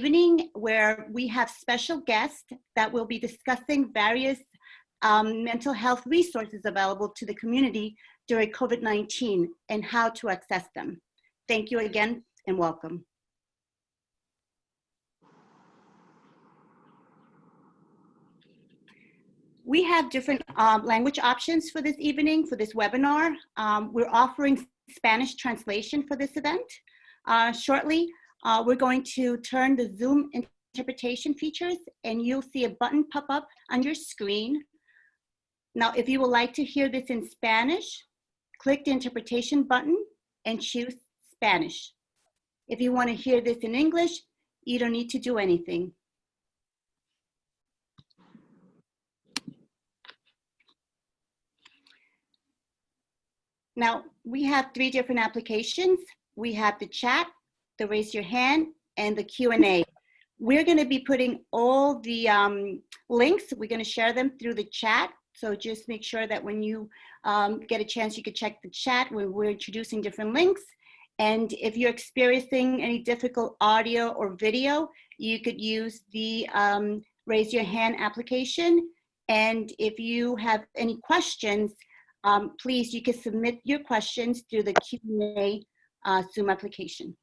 evening where we have special guests that will be discussing various mental health resources available to the community during COVID-19 and how to access them. Thank you again and welcome. We have different language options for this evening, for this webinar. We're offering Spanish translation for this event. Shortly, we're going to turn the Zoom interpretation features and you'll see a button pop up on your screen. Now, if you would like to hear this in Spanish, click the interpretation button and choose Spanish. If you want to hear this in English, you don't need to do anything. Now, we have three different applications. We have the chat, the raise your hand, and the Q&A. We're going to be putting all the links, we're going to share them through the chat. So just make sure that when you get a chance, you can check the chat when we're introducing different links. And if you're experiencing any difficult audio or video, you could use the raise your hand application. And if you have any questions, please, you can submit your questions through the Q&A Zoom application.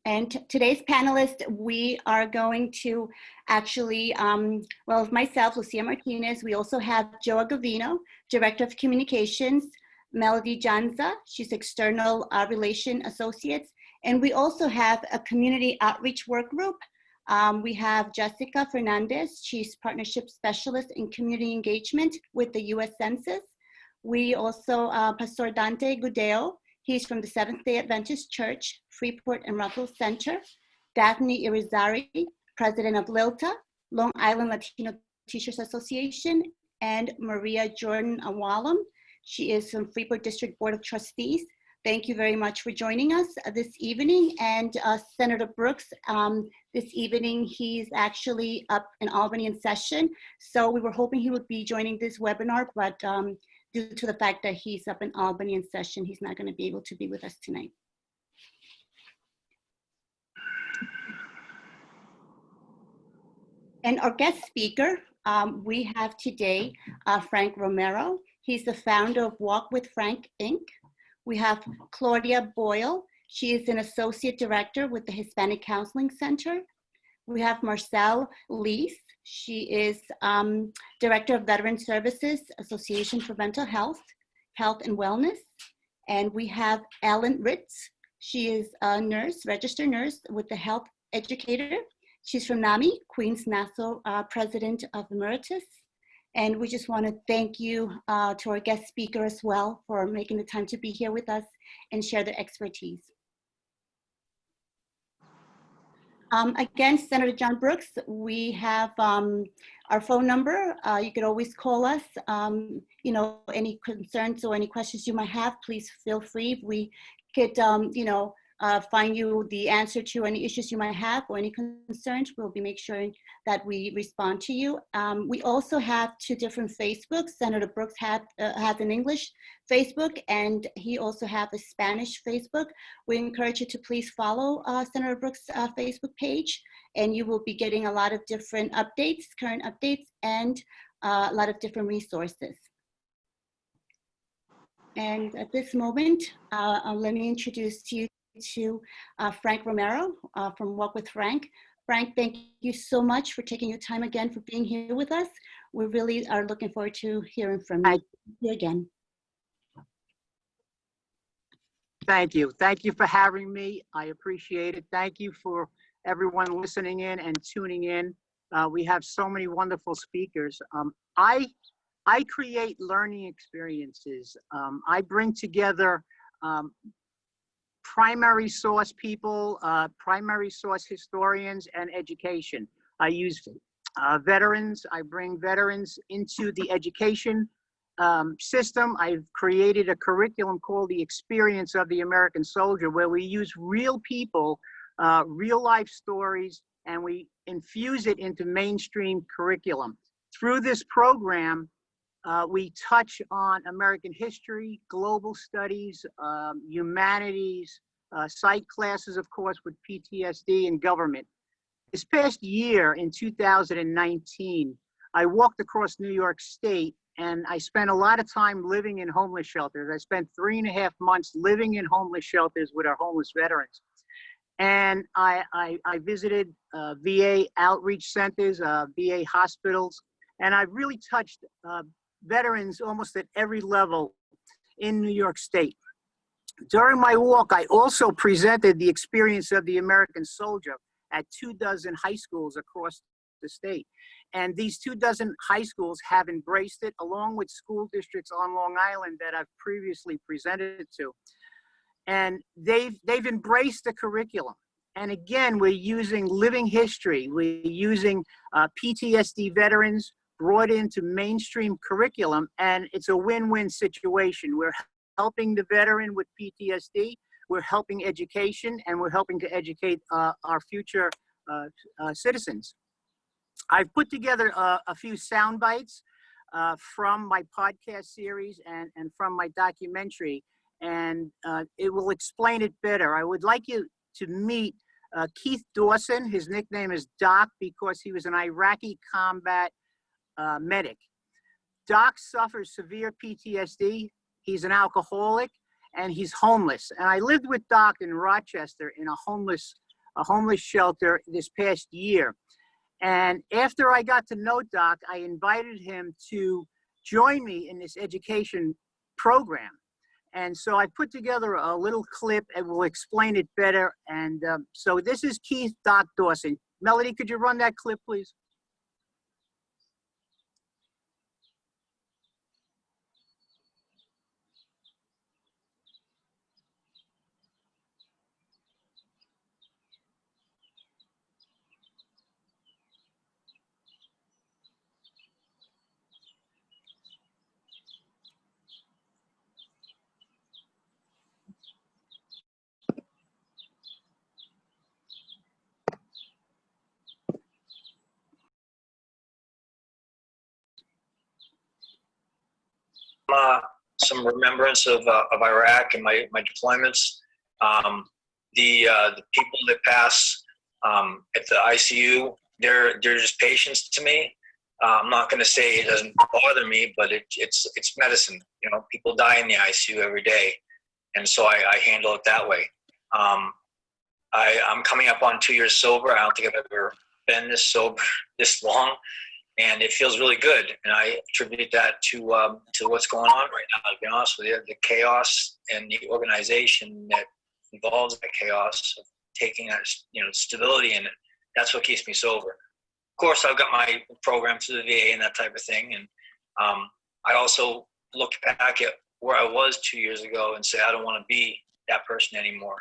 And today's panelists, we are going to actually, well, myself, Lucia Martinez, we also have Joa Gavino, Director of Communications, Melody Janza, she's External Relation Associates, and we also have a Community Outreach Work Group. We have Jessica Fernandez, she's Partnership Specialist in Community Engagement with the U.S. Census. We also, Pastor Dante Gudeo, he's from the Seventh-day Adventist Church, Freeport and Russell Center. Daphne Irizarry, President of LILTA, Long Island Latino Teachers Association, and Maria Jordan Awalam. She is from Freeport District Board of Trustees. Thank you very much for joining us this evening. And Senator Brooks, this evening, he's actually up in Albany in session. So we were hoping he would be joining this webinar, but due to the fact that he's up in Albany in session, he's not going to be able to be with us tonight. And our guest speaker, we have today Frank Romero. He's the founder of Walk with Frank, Inc. We have Claudia Boyle. She is an associate director with the Hispanic Counseling Center. We have Marcelle Lees. She is Director of Veteran Services, Association for Mental Health, Health and Wellness. And we have Ellen Ritz. She is a nurse, registered nurse with the Health Educator. She's from NAMI, Queens Nassau President of Emeritus. And we just want to thank you to our guest speaker as well for making the time to be here with us and share their expertise. Again, Senator John Brooks, we have our phone number. You could always call us. You know, any concerns or any questions you might have, please feel free. We could, you know, find you the answer to any issues you might have or any concerns. We'll be make sure that we respond to you. We also have two different Facebooks. Senator Brooks has an English Facebook and he also has a Spanish Facebook. We encourage you to please follow Senator Brooks' Facebook page and you will be getting a lot of different updates, current updates, and a lot of different resources. And at this moment, let me introduce you to Frank Romero from Walk with Frank. Frank, thank you so much for taking your time again for being here with us. We really are looking forward to hearing from you again. Thank you. Thank you for having me. I appreciate it. Thank you for everyone listening in and tuning in. We have so many wonderful speakers. I create learning experiences. I bring together primary source people, primary source historians, and education. I use veterans. I bring veterans into the education system. I've created a curriculum called The Experience of the American Soldier, where we use real people, real life stories, and we infuse it into mainstream curriculum. Through this program, We touch on American history, global studies, humanities, psych classes, of course, with PTSD and government. This past year in 2019, I walked across New York State and I spent a lot of time living in homeless shelters. I spent 3.5 months living in homeless shelters with our homeless veterans. And I visited VA outreach centers, VA hospitals, and I really touched veterans almost at every level in New York State. During my walk, I also presented the experience of the American soldier at 24 high schools across the state. And these 24 high schools have embraced it, along with school districts on Long Island that I've previously presented to. And they've embraced the curriculum. And again, we're using living history. We're using PTSD veterans brought into mainstream curriculum, and it's a win-win situation. We're helping the veteran with PTSD, we're helping education, and we're helping to educate our future citizens. I've put together a few sound bites from my podcast series and from my documentary, and it will explain it better. I would like you to meet Keith Dawson. His nickname is Doc because he was an Iraqi combat medic. Doc suffers severe PTSD. He's an alcoholic and he's homeless. And I lived with Doc in Rochester in a homeless shelter this past year. And after I got to know Doc, I invited him to join me in this education program. And so I put together a little clip and we'll explain it better. And so this is Keith Doc Dawson. Melody, could you run that clip, please? Some remembrance of Iraq and my deployments. The people that pass at the ICU, they're just patients to me. I'm not going to say it doesn't bother me, but it's medicine. You know, people die in the ICU every day, and so I handle it that way. I'm coming up on 2 years sober. I don't think I've ever been this sober this long. And it feels really good, and I attribute that to what's going on right now. To be honest with you, the chaos and the organization that involves that chaos of taking that stability in it. That's what keeps me sober. Of course, I've got my program through the VA and that type of thing, and I also look back at where I was 2 years ago and say I don't want to be that person anymore.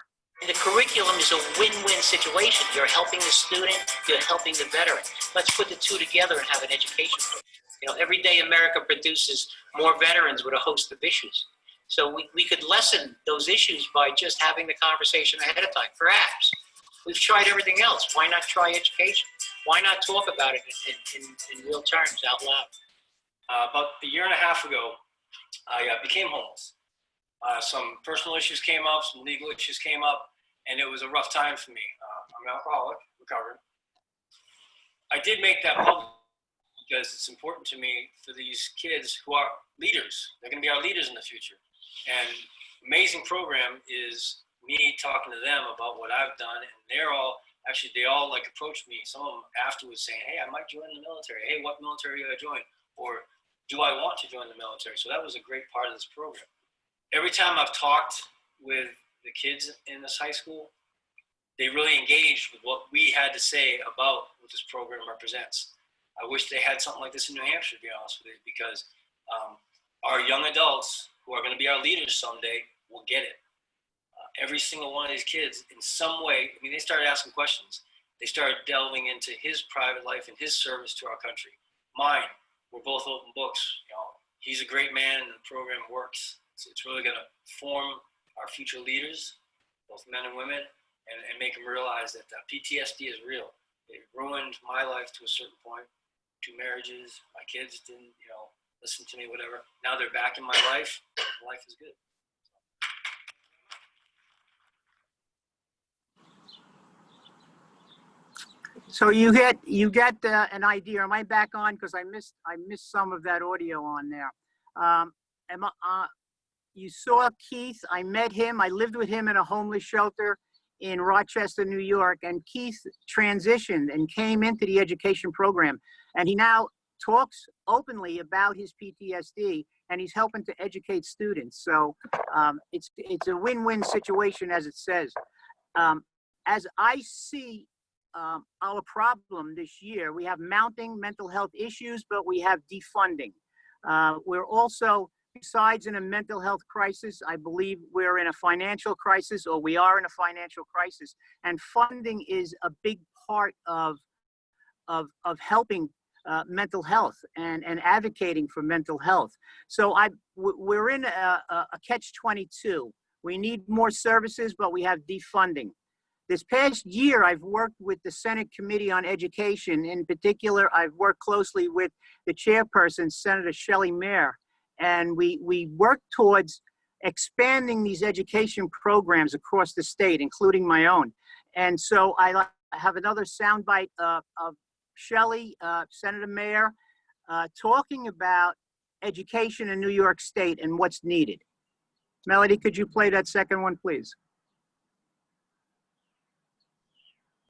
The curriculum is a win-win situation. You're helping the student, you're helping the veteran. Let's put the two together and have an education program. You know, every day America produces more veterans with a host of issues. So we could lessen those issues by just having the conversation ahead of time. Perhaps. We've tried everything else. Why not try education? Why not talk about it in real terms, out loud? About a year and a half ago, I became homeless. Some personal issues came up, some legal issues came up, and it was a rough time for me. I'm an alcoholic, recovered. I did make that public because it's important to me for these kids who are leaders. They're going to be our leaders in the future. And amazing program is me talking to them about what I've done, and they all like approached me, some of them afterwards saying, hey, I might join the military. Hey, what military do I join? Or do I want to join the military? So that was a great part of this program. Every time I've talked with the kids in this high school, they really engaged with what we had to say about what this program represents. I wish they had something like this in New Hampshire, to be honest with you, because our young adults who are going to be our leaders someday will get it. Every single one of these kids, in some way, I mean, they started asking questions. They started delving into his private life and his service to our country. Mine, we're both open books. You know, he's a great man, and the program works. It's really going to form our future leaders, both men and women, and make them realize that PTSD is real. It ruined my life to a certain point. 2 marriages, my kids didn't, listen to me, whatever. Now they're back in my life. Life is good. So you get an idea. Am I back on? Because I missed some of that audio on there. You saw Keith. I met him. I lived with him in a homeless shelter in Rochester, New York. And Keith transitioned and came into the education program. And he now talks openly about his PTSD, and he's helping to educate students. So it's a win-win situation, as it says. As I see our problem this year, we have mounting mental health issues, but we have defunding. We're also, besides in a mental health crisis, I believe we're in a financial crisis, or we are in a financial crisis. And funding is a big part of helping mental health and advocating for mental health. So we're in a catch-22. We need more services, but we have defunding. This past year, I've worked with the Senate Committee on Education. In particular, I've worked closely with the chairperson, Senator Shelley Mayer, and we work towards expanding these education programs across the state, including my own. And so I have another soundbite of Shelley, Senator Mayer, talking about education in New York State and what's needed. Melody, could you play that second one, please?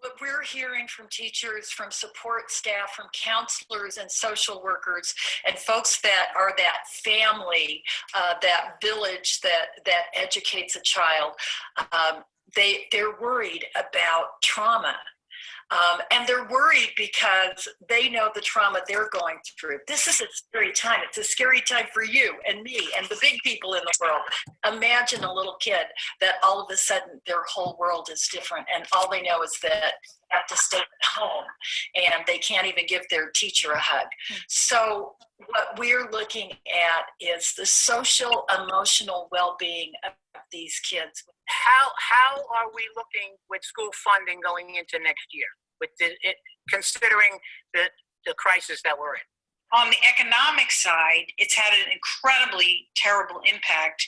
What we're hearing from teachers, from support staff, from counselors and social workers, and folks that are that family, that village that educates a child, they're worried about trauma. And they're worried because they know the trauma they're going through. This is a scary time. It's a scary time for you and me and the big people in the world. Imagine a little kid that all of a sudden their whole world is different, and all they know is that they have to stay at home and they can't even give their teacher a hug. So what we're looking at is the social, emotional well-being of these kids. How are we looking with school funding going into next year, with considering the crisis that we're in? On the economic side, it's had an incredibly terrible impact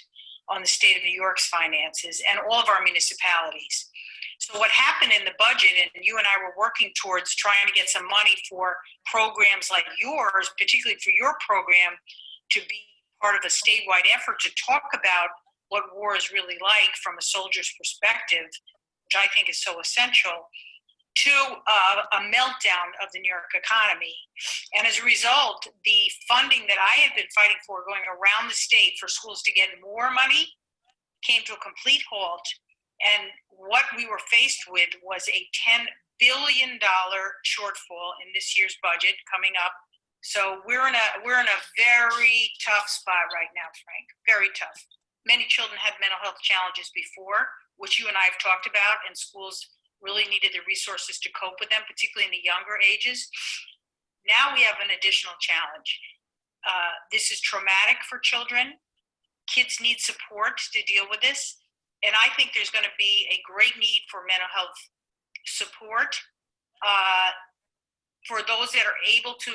on the state of New York's finances and all of our municipalities. So what happened in the budget, and you and I were working towards trying to get some money for programs like yours, particularly for your program, to be part of a statewide effort to talk about what war is really like from a soldier's perspective, which I think is so essential, to a meltdown of the New York economy. And as a result, the funding that I had been fighting for going around the state for schools to get more money came to a complete halt. And what we were faced with was a $10 billion shortfall in this year's budget coming up. So we're in a very tough spot right now, Frank, very tough. Many children had mental health challenges before, which you and I have talked about, and schools really needed the resources to cope with them, particularly in the younger ages. Now we have an additional challenge. This is traumatic for children. Kids need support to deal with this. And I think there's going to be a great need for mental health support for those that are able to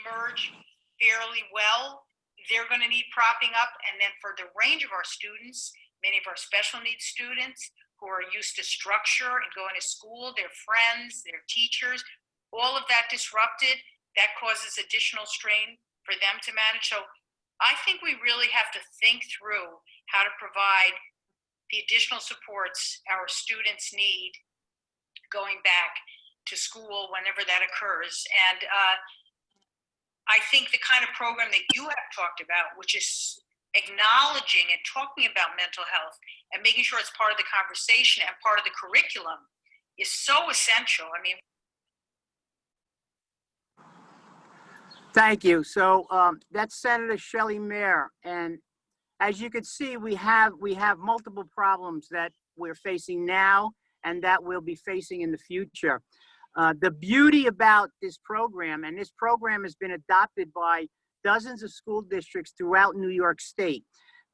emerge fairly well. They're going to need propping up. And then for the range of our students, many of our special needs students who are used to structure and going to school, their friends, their teachers, all of that disrupted, that causes additional strain for them to manage. So I think we really have to think through how to provide the additional supports our students need going back to school whenever that occurs. And I think the kind of program that you have talked about, which is acknowledging and talking about mental health and making sure it's part of the conversation and part of the curriculum, is so essential. I mean, thank you. So that's Senator Shelley Mayer, and as you can see, we have multiple problems that we're facing now and that we'll be facing in the future. The beauty about this program, and this program has been adopted by dozens of school districts throughout New York State.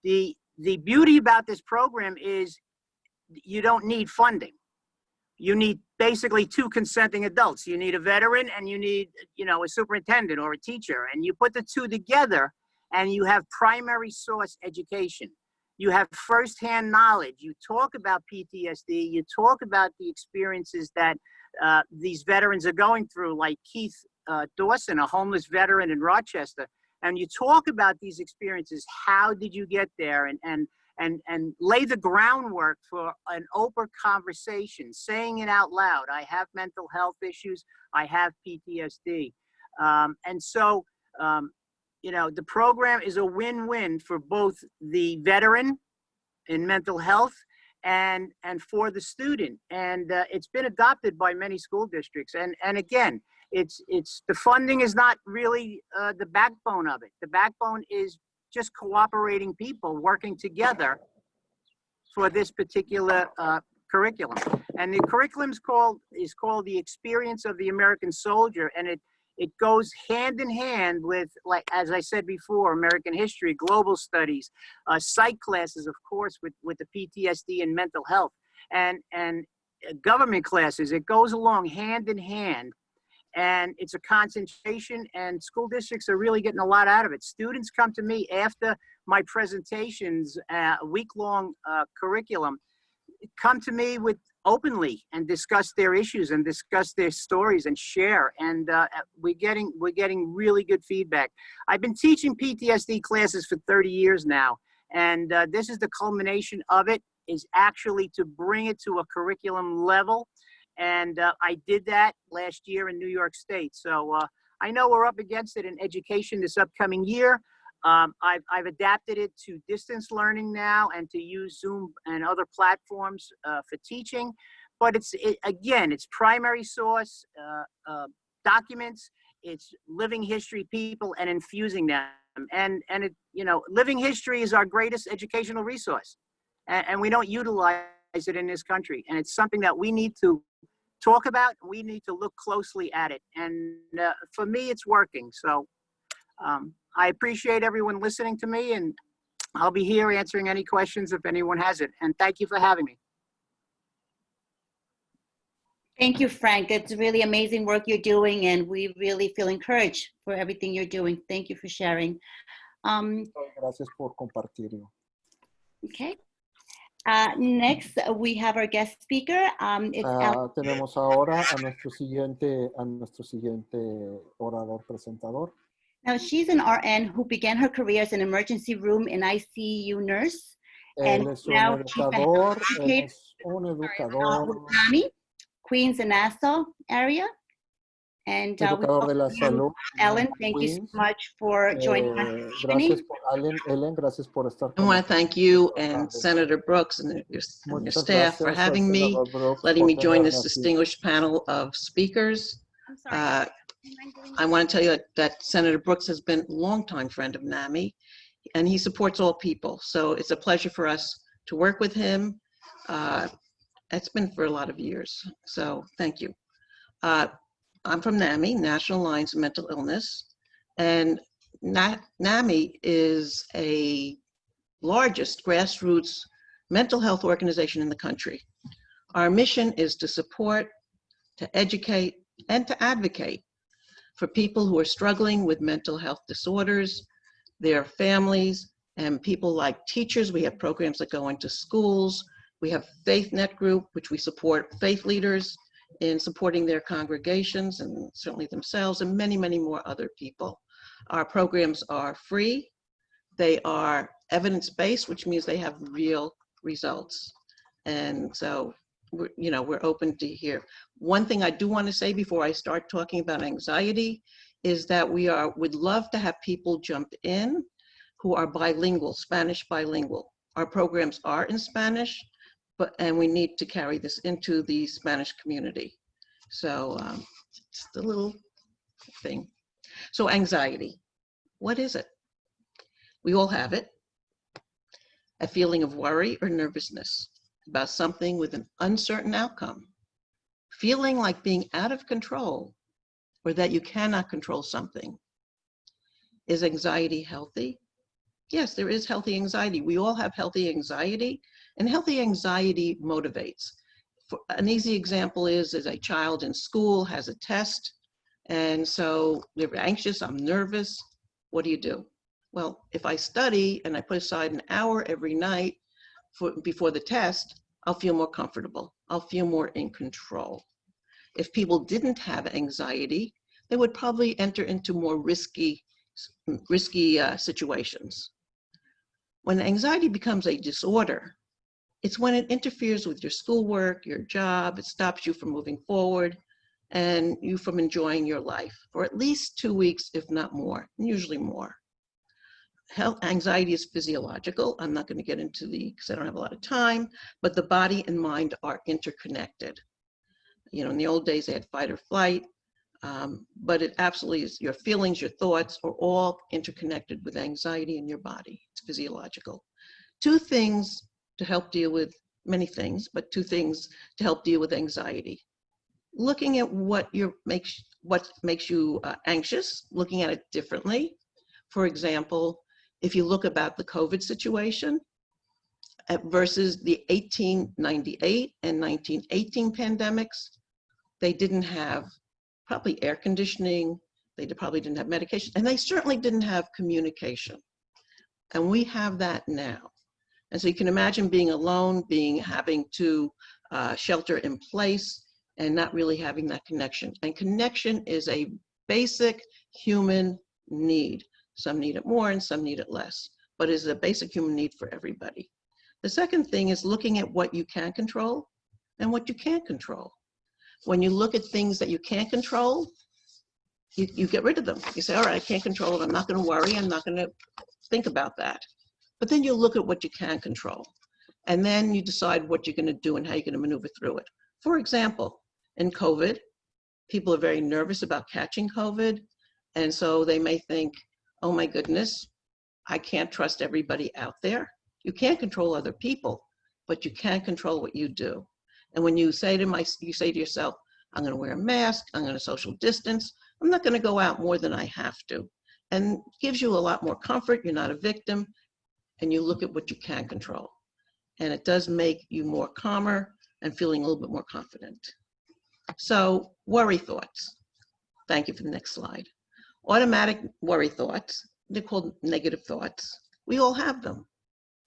The beauty about this program is you don't need funding. you need basically two consenting adults. You need a veteran and you need, a superintendent or a teacher. And you put the two together and you have primary source education. You have firsthand knowledge. You talk about PTSD. You talk about the experiences that these veterans are going through, like Keith Dawson, a homeless veteran in Rochester. And you talk about these experiences. How did you get there? And lay the groundwork for an open conversation, saying it out loud. I have mental health issues. I have PTSD. The program is a win-win for both the veteran in mental health and for the student. And it's been adopted by many school districts. And again, it's the funding is not really the backbone of it. The backbone is just cooperating people working together for this particular curriculum. And the curriculum is called The Experience of the American Soldier, and it goes hand in hand with, like, as I said before, American history, global studies, psych classes, of course, with the PTSD and mental health, and government classes. It goes along hand in hand. And it's a concentration, and school districts are really getting a lot out of it. Students come to me after my presentations, week-long curriculum, come to me with openly and discuss their issues and discuss their stories and share. And we're getting really good feedback. I've been teaching PTSD classes for 30 years now, and this is the culmination of it, is actually to bring it to a curriculum level. And I did that last year in New York State. So I know we're up against it in education this upcoming year. I've adapted it to distance learning now and to use Zoom and other platforms for teaching. But it's primary source documents, it's living history people, and infusing them. And living history is our greatest educational resource. And we don't utilize it in this country. And it's something that we need to talk about. We need to look closely at it. And for me, it's working. So I appreciate everyone listening to me, and I'll be here answering any questions if anyone has it. And thank you for having me. Thank you, Frank. It's really amazing work you're doing, and we really feel encouraged for everything you're doing. Thank you for sharing. Gracias por compartirlo. Okay. Next, we have our guest speaker. Tenemos ahora a nuestro siguiente orador presentador. Now, she's an RN who began her career as an emergency room and ICU nurse. Él es un educador, with NAMI, Queens and Nassau area. And educador de la salud. Ellen, thank you so much for joining us this evening. Ellen, gracias por estar I want to thank you and Senator Brooks and your staff for having me, letting me join this distinguished panel of speakers. I want to tell you that Senator Brooks has been a longtime friend of NAMI, and he supports all people. So it's a pleasure for us to work with him. It's been for a lot of years. So thank you. I'm from NAMI, National Alliance of Mental Illness, and NAMI is a largest grassroots mental health organization in the country. Our mission is to support, to educate, and to advocate for people who are struggling with mental health disorders, their families, and people like teachers. We have programs that go into schools. We have Faith Net Group, which we support faith leaders in supporting their congregations and certainly themselves, and many, many more other people. Our programs are free. They are evidence-based, which means they have real results. And so, we're open to hear. One thing I do want to say before I start talking about anxiety is that we'd love to have people jump in who are bilingual, Spanish bilingual. Our programs are in Spanish, and we need to carry this into the Spanish community. So just a little thing. So anxiety, what is it? We all have it. A feeling of worry or nervousness about something with an uncertain outcome. Feeling like being out of control or that you cannot control something. Is anxiety healthy? Yes, there is healthy anxiety. We all have healthy anxiety, and healthy anxiety motivates. An easy example is a child in school has a test, and so they're anxious, I'm nervous. What do? Well, if I study and I put aside an hour every night before the test, I'll feel more comfortable. I'll feel more in control. If people didn't have anxiety, they would probably enter into more risky situations. When anxiety becomes a disorder, it's when it interferes with your schoolwork, your job, it stops you from moving forward and you from enjoying your life for at least 2 weeks, if not more, and usually more. Anxiety is physiological. I'm not going to get into because I don't have a lot of time, but the body and mind are interconnected. You know, in the old days, they had fight or flight, but it absolutely is, your feelings, your thoughts are all interconnected with anxiety in your body. It's physiological. 2 things to help deal with, many things, but 2 things to help deal with anxiety. Looking at what makes you anxious, looking at it differently. For example, if you look about the COVID situation versus the 1898 and 1918 pandemics, they didn't have probably air conditioning, they probably didn't have medication, and they certainly didn't have communication. And we have that now. And so you can imagine being alone, having to shelter in place and not really having that connection. And connection is a basic human need. Some need it more and some need it less, but it's a basic human need for everybody. The second thing is looking at what you can control and what you can't control. When you look at things that you can't control, you get rid of them. You say, all right, I can't control it. I'm not going to worry. I'm not going to think about that. But then you look at what you can control. And then you decide what you're going to do and how you're going to maneuver through it. For example, in COVID, people are very nervous about catching COVID. And so they may think, oh my goodness, I can't trust everybody out there. You can't control other people, but you can control what you do. And when you say to yourself, I'm going to wear a mask, I'm going to social distance, I'm not going to go out more than I have to. And it gives you a lot more comfort. You're not a victim, and you look at what you can control. And it does make you more calmer and feeling a little bit more confident. So worry thoughts. Thank you for the next slide. Automatic worry thoughts, they're called negative thoughts. We all have them,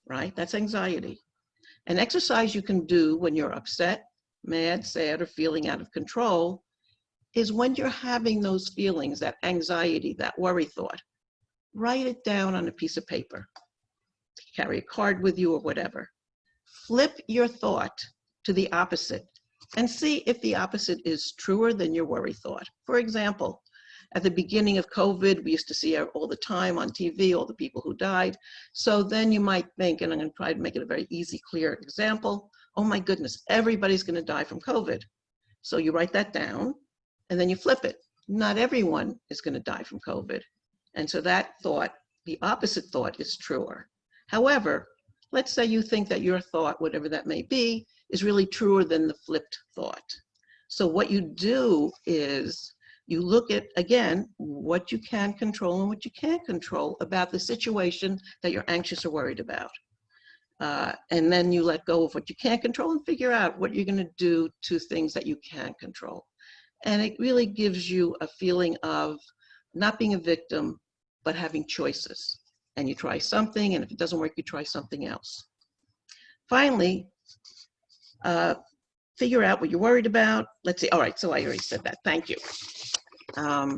right? That's anxiety. An exercise you can do when you're upset, mad, sad, or feeling out of control is when you're having those feelings, that anxiety, that worry thought, write it down on a piece of paper. Carry a card with you or whatever. Flip your thought to the opposite and see if the opposite is truer than your worry thought. For example, at the beginning of COVID, we used to see all the time on TV, all the people who died. So then you might think, and I'm going to try to make it a very easy, clear example, oh my goodness, everybody's going to die from COVID. So you write that down and then you flip it. Not everyone is going to die from COVID. And so that thought, the opposite thought, is truer. However, let's say you think that your thought, whatever that may be, is really truer than the flipped thought. So what you do is you look at, again, what you can control and what you can't control about the situation that you're anxious or worried about. And then you let go of what you can't control and figure out what you're going to do to things that you can control. And it really gives you a feeling of not being a victim, but having choices. And you try something, and if it doesn't work, you try something else. Finally, figure out what you're worried about. Let's see, all right, so I already said that, thank you.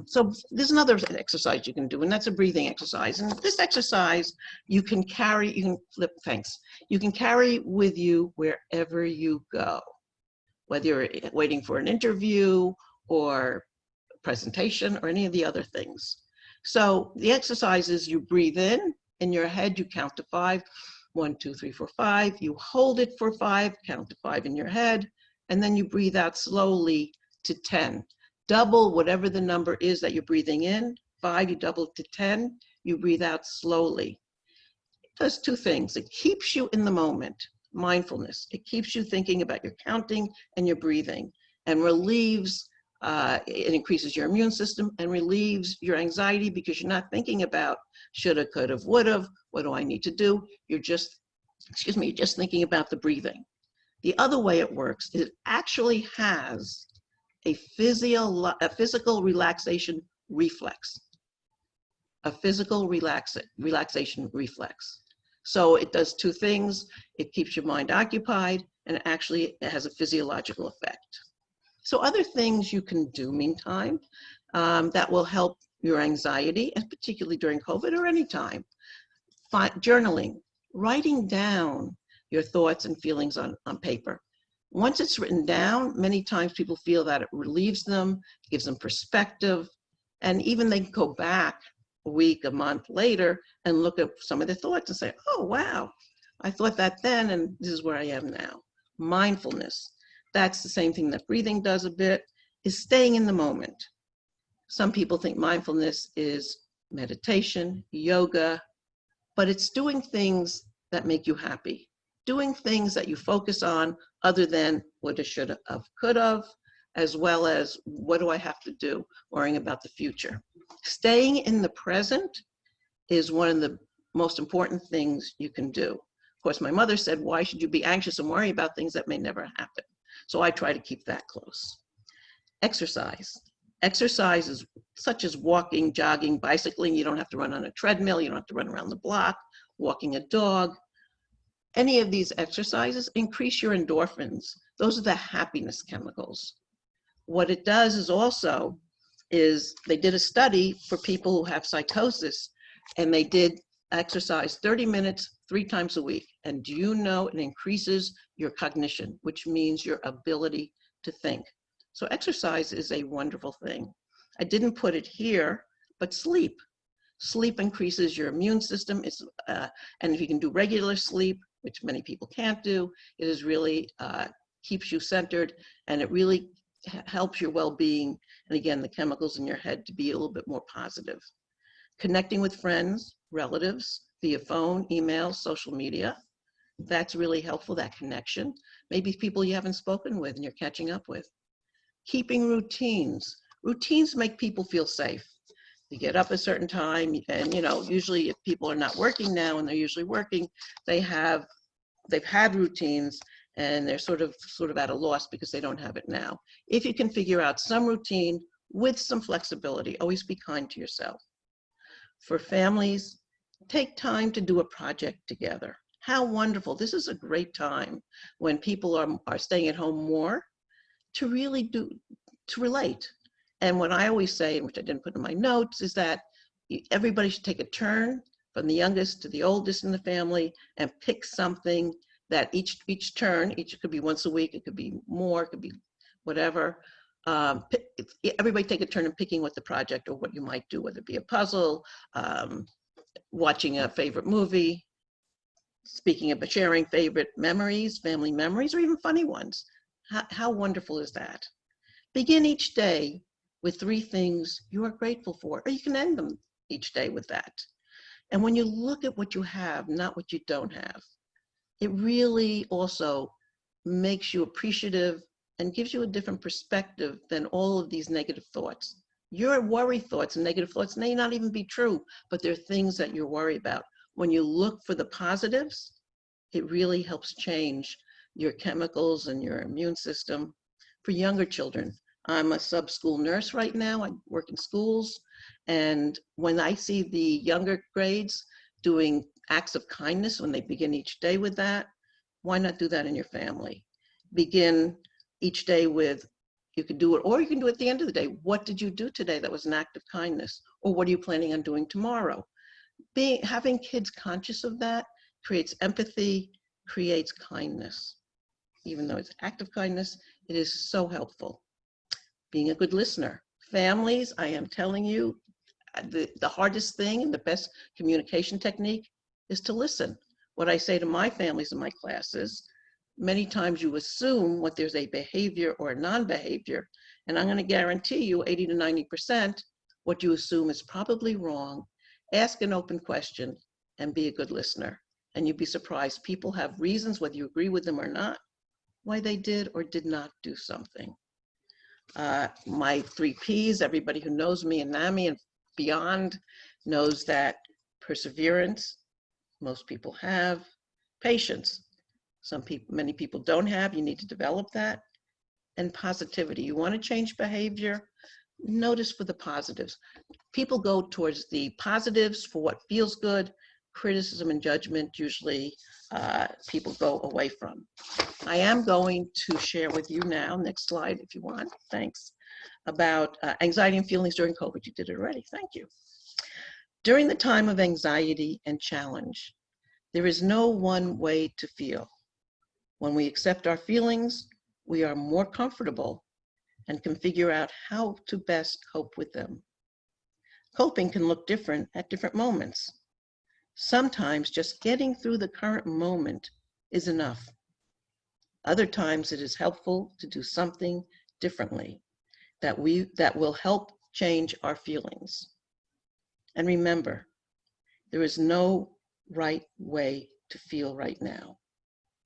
So there's another exercise you can do, and that's a breathing exercise. And this exercise you can carry, you can carry with you wherever you go, whether you're waiting for an interview or a presentation or any of the other things. So the exercise is you breathe in your head, you count to 5, 1, 2, 3, 4, 5. You hold it for 5, count to 5 in your head, and then you breathe out slowly to 10. Double whatever the number is that you're breathing in. 5, you double to 10, you breathe out slowly. It does 2 things. It keeps you in the moment, mindfulness. It keeps you thinking about your counting and your breathing, and relieves, it increases your immune system and relieves your anxiety because you're not thinking about shoulda, coulda, woulda, what do I need to do? You're just, you're just thinking about the breathing. The other way it works, it actually has a physical relaxation reflex. A physical relaxation reflex. So it does two things. It keeps your mind occupied, and actually it has a physiological effect. So other things you can do meantime that will help your anxiety, and particularly during COVID or any time. Journaling, writing down your thoughts and feelings on paper. Once it's written down, many times people feel that it relieves them, gives them perspective, and even they can go back a week, a month later and look at some of their thoughts and say, oh, wow, I thought that then, and this is where I am now. Mindfulness, that's the same thing that breathing does a bit, is staying in the moment. Some people think mindfulness is meditation, yoga, but it's doing things that make you happy, doing things that you focus on other than woulda, shoulda, have, could have, as well as what do I have to do, worrying about the future. Staying in the present is one of the most important things you can do. Of course, my mother said, why should you be anxious and worry about things that may never happen? So I try to keep that close. Exercise. Exercise is such as walking, jogging, bicycling. You don't have to run on a treadmill. You don't have to run around the block, walking a dog. Any of these exercises increase your endorphins. Those are the happiness chemicals. What it does is also they did a study for people who have psychosis, and they did exercise 30 minutes 3 times a week. And do you know it increases your cognition, which means your ability to think. So exercise is a wonderful thing. I didn't put it here, but sleep. Sleep increases your immune system. And if you can do regular sleep, which many people can't do, it is really keeps you centered, and it really helps your well-being, and again, the chemicals in your head to be a little bit more positive. Connecting with friends, relatives, via phone, email, social media, that's really helpful, that connection. Maybe people you haven't spoken with and you're catching up with. Keeping routines. Routines make people feel safe. You get up a certain time, and usually if people are not working now, and they're usually working, they've had routines, and they're sort of at a loss because they don't have it now. If you can figure out some routine with some flexibility, always be kind to yourself. For families, take time to do a project together. How wonderful. This is a great time when people are staying at home more to really to relate. And what I always say, which I didn't put in my notes, is that everybody should take a turn from the youngest to the oldest in the family and pick something that each turn, it could be once a week, it could be more, it could be whatever. Everybody take a turn in picking what the project or what you might do, whether it be a puzzle, watching a favorite movie, speaking of sharing favorite memories, family memories, or even funny ones. How wonderful is that? Begin each day with 3 things you are grateful for, or you can end them each day with that. And when you look at what you have, not what you don't have, it really also makes you appreciative and gives you a different perspective than all of these negative thoughts. Your worry thoughts and negative thoughts may not even be true, but they're things that you're worried about. When you look for the positives, it really helps change your chemicals and your immune system. For younger children, I'm a sub-school nurse right now. I work in schools. And when I see the younger grades doing acts of kindness, when they begin each day with that, why not do that in your family? Begin each day with, you could do it, or you can do it at the end of the day. What did you do today that was an act of kindness? Or what are you planning on doing tomorrow? Having kids conscious of that creates empathy, creates kindness. Even though it's act of kindness, it is so helpful. Being a good listener. Families, I am telling you, the hardest thing and the best communication technique is to listen. What I say to my families in my classes, many times you assume what there's a behavior or a non-behavior, and I'm going to guarantee you 80 to 90% what you assume is probably wrong. Ask an open question and be a good listener. And you'd be surprised. People have reasons, whether you agree with them or not, why they did or did not do something. My 3 Ps, everybody who knows me and NAMI and beyond knows that perseverance, most people have, patience. Many people don't have. You need to develop that. And positivity. You want to change behavior? Notice for the positives. People go towards the positives for what feels good. Criticism and judgment, usually people go away from. I am going to share with you now, next slide if you want, thanks, about anxiety and feelings during COVID. You did it already, thank you. During the time of anxiety and challenge, there is no one way to feel. When we accept our feelings, we are more comfortable and can figure out how to best cope with them. Coping can look different at different moments. Sometimes just getting through the current moment is enough. Other times it is helpful to do something differently that will help change our feelings. And remember, there is no right way to feel right now.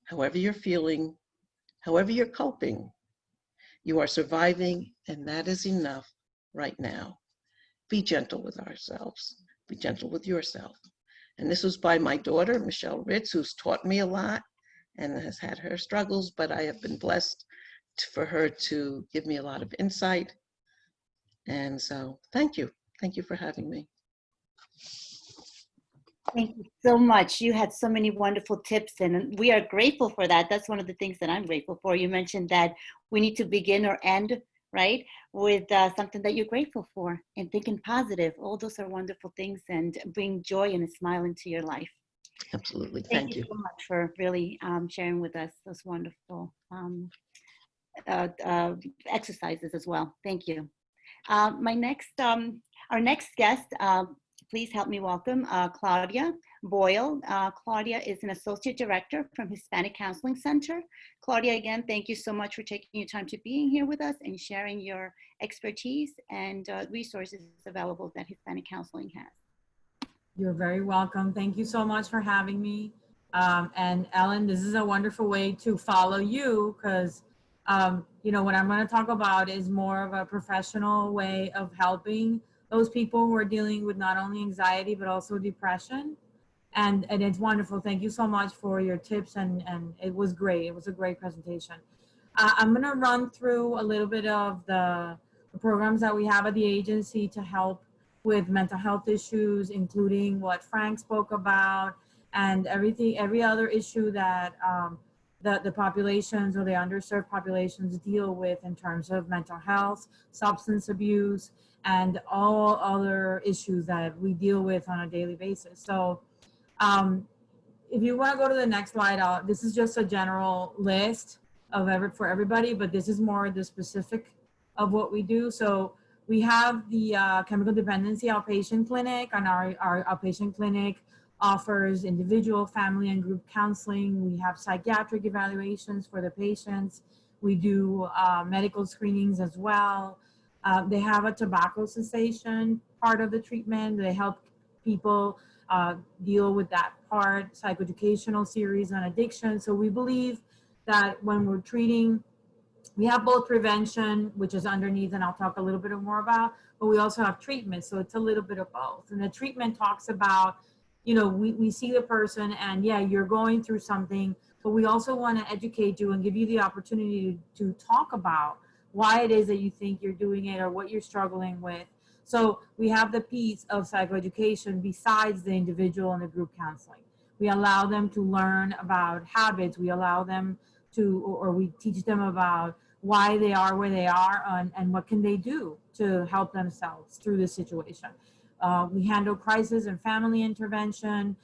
However you're feeling, however you're coping, you are surviving, and that is enough right now. Be gentle with ourselves. Be gentle with yourself. And this was by my daughter, Michelle Ritz, who's taught me a lot and has had her struggles, but I have been blessed for her to give me a lot of insight. And so thank you. Thank you for having me. Thank you so much. You had so many wonderful tips, and we are grateful for that. That's one of the things that I'm grateful for. You mentioned that we need to begin or end, right, with something that you're grateful for and thinking positive. All those are wonderful things and bring joy and a smile into your life. Absolutely. Thank you so much for really sharing with us those wonderful exercises as well. Thank you. Our next guest, please help me welcome Claudia Boyle. Claudia is an associate director from Hispanic Counseling Center. Claudia, again, thank you so much for taking your time to being here with us and sharing your expertise and resources available that Hispanic Counseling has. You're very welcome. Thank you so much for having me. And Ellen, this is a wonderful way to follow you because, you know, what I'm going to talk about is more of a professional way of helping those people who are dealing with not only anxiety, but also depression. And it's wonderful. Thank you so much for your tips. And it was great. It was a great presentation. I'm going to run through a little bit of the programs that we have at the agency to help with mental health issues, including what Frank spoke about and every other issue that the populations or the underserved populations deal with in terms of mental health, substance abuse, and all other issues that we deal with on a daily basis. So if you want to go to the next slide, this is just a general list of for everybody, but this is more the specific of what we do. So we have the chemical dependency outpatient clinic, and our outpatient clinic offers individual, family, and group counseling. We have psychiatric evaluations for the patients. We do medical screenings as well. They have a tobacco cessation part of the treatment. They help people deal with that part, psychoeducational series on addiction. So we believe that when we're treating, we have both prevention, which is underneath, and I'll talk a little bit more about, but we also have treatment. So it's a little bit of both. And the treatment talks about, you know, we see the person and yeah, you're going through something, but we also want to educate you and give you the opportunity to talk about why it is that you think you're doing it or what you're struggling with. So we have the piece of psychoeducation besides the individual and the group counseling. We allow them to learn about habits. We allow them to, or we teach them about why they are where they are and what can they do to help themselves through this situation. We handle crisis and family intervention.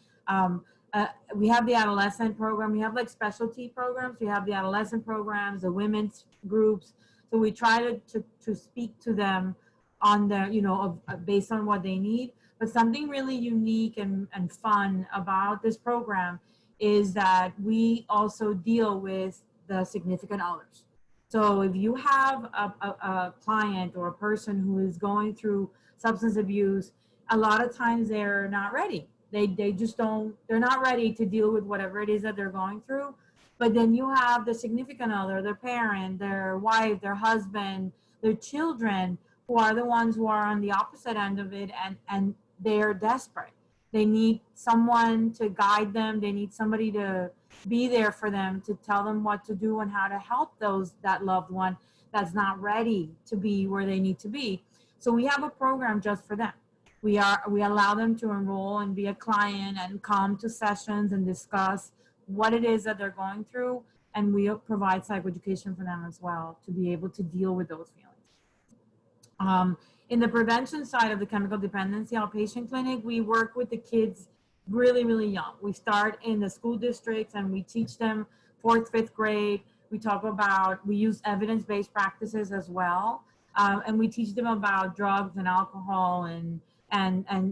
We have the adolescent program. We have like specialty programs. We have the adolescent programs, the women's groups. So we try to speak to them on their, you know, based on what they need. But something really unique and fun about this program is that we also deal with the significant others. So if you have a client or a person who is going through substance abuse, a lot of times they're not ready. They just don't, they're not ready to deal with whatever it is that they're going through. But then you have the significant other, their parent, their wife, their husband, their children, who are the ones who are on the opposite end of it, and they're desperate. They need someone to guide them. They need somebody to be there for them, to tell them what to do and how to help that loved one that's not ready to be where they need to be. So we have a program just for them. We allow them to enroll and be a client and come to sessions and discuss what it is that they're going through. And we provide psychoeducation for them as well to be able to deal with those feelings. In the prevention side of the chemical dependency outpatient clinic, we work with the kids really, really young. We start in the school districts and we teach them 4th, 5th grade. We use evidence-based practices as well. And we teach them about drugs and alcohol and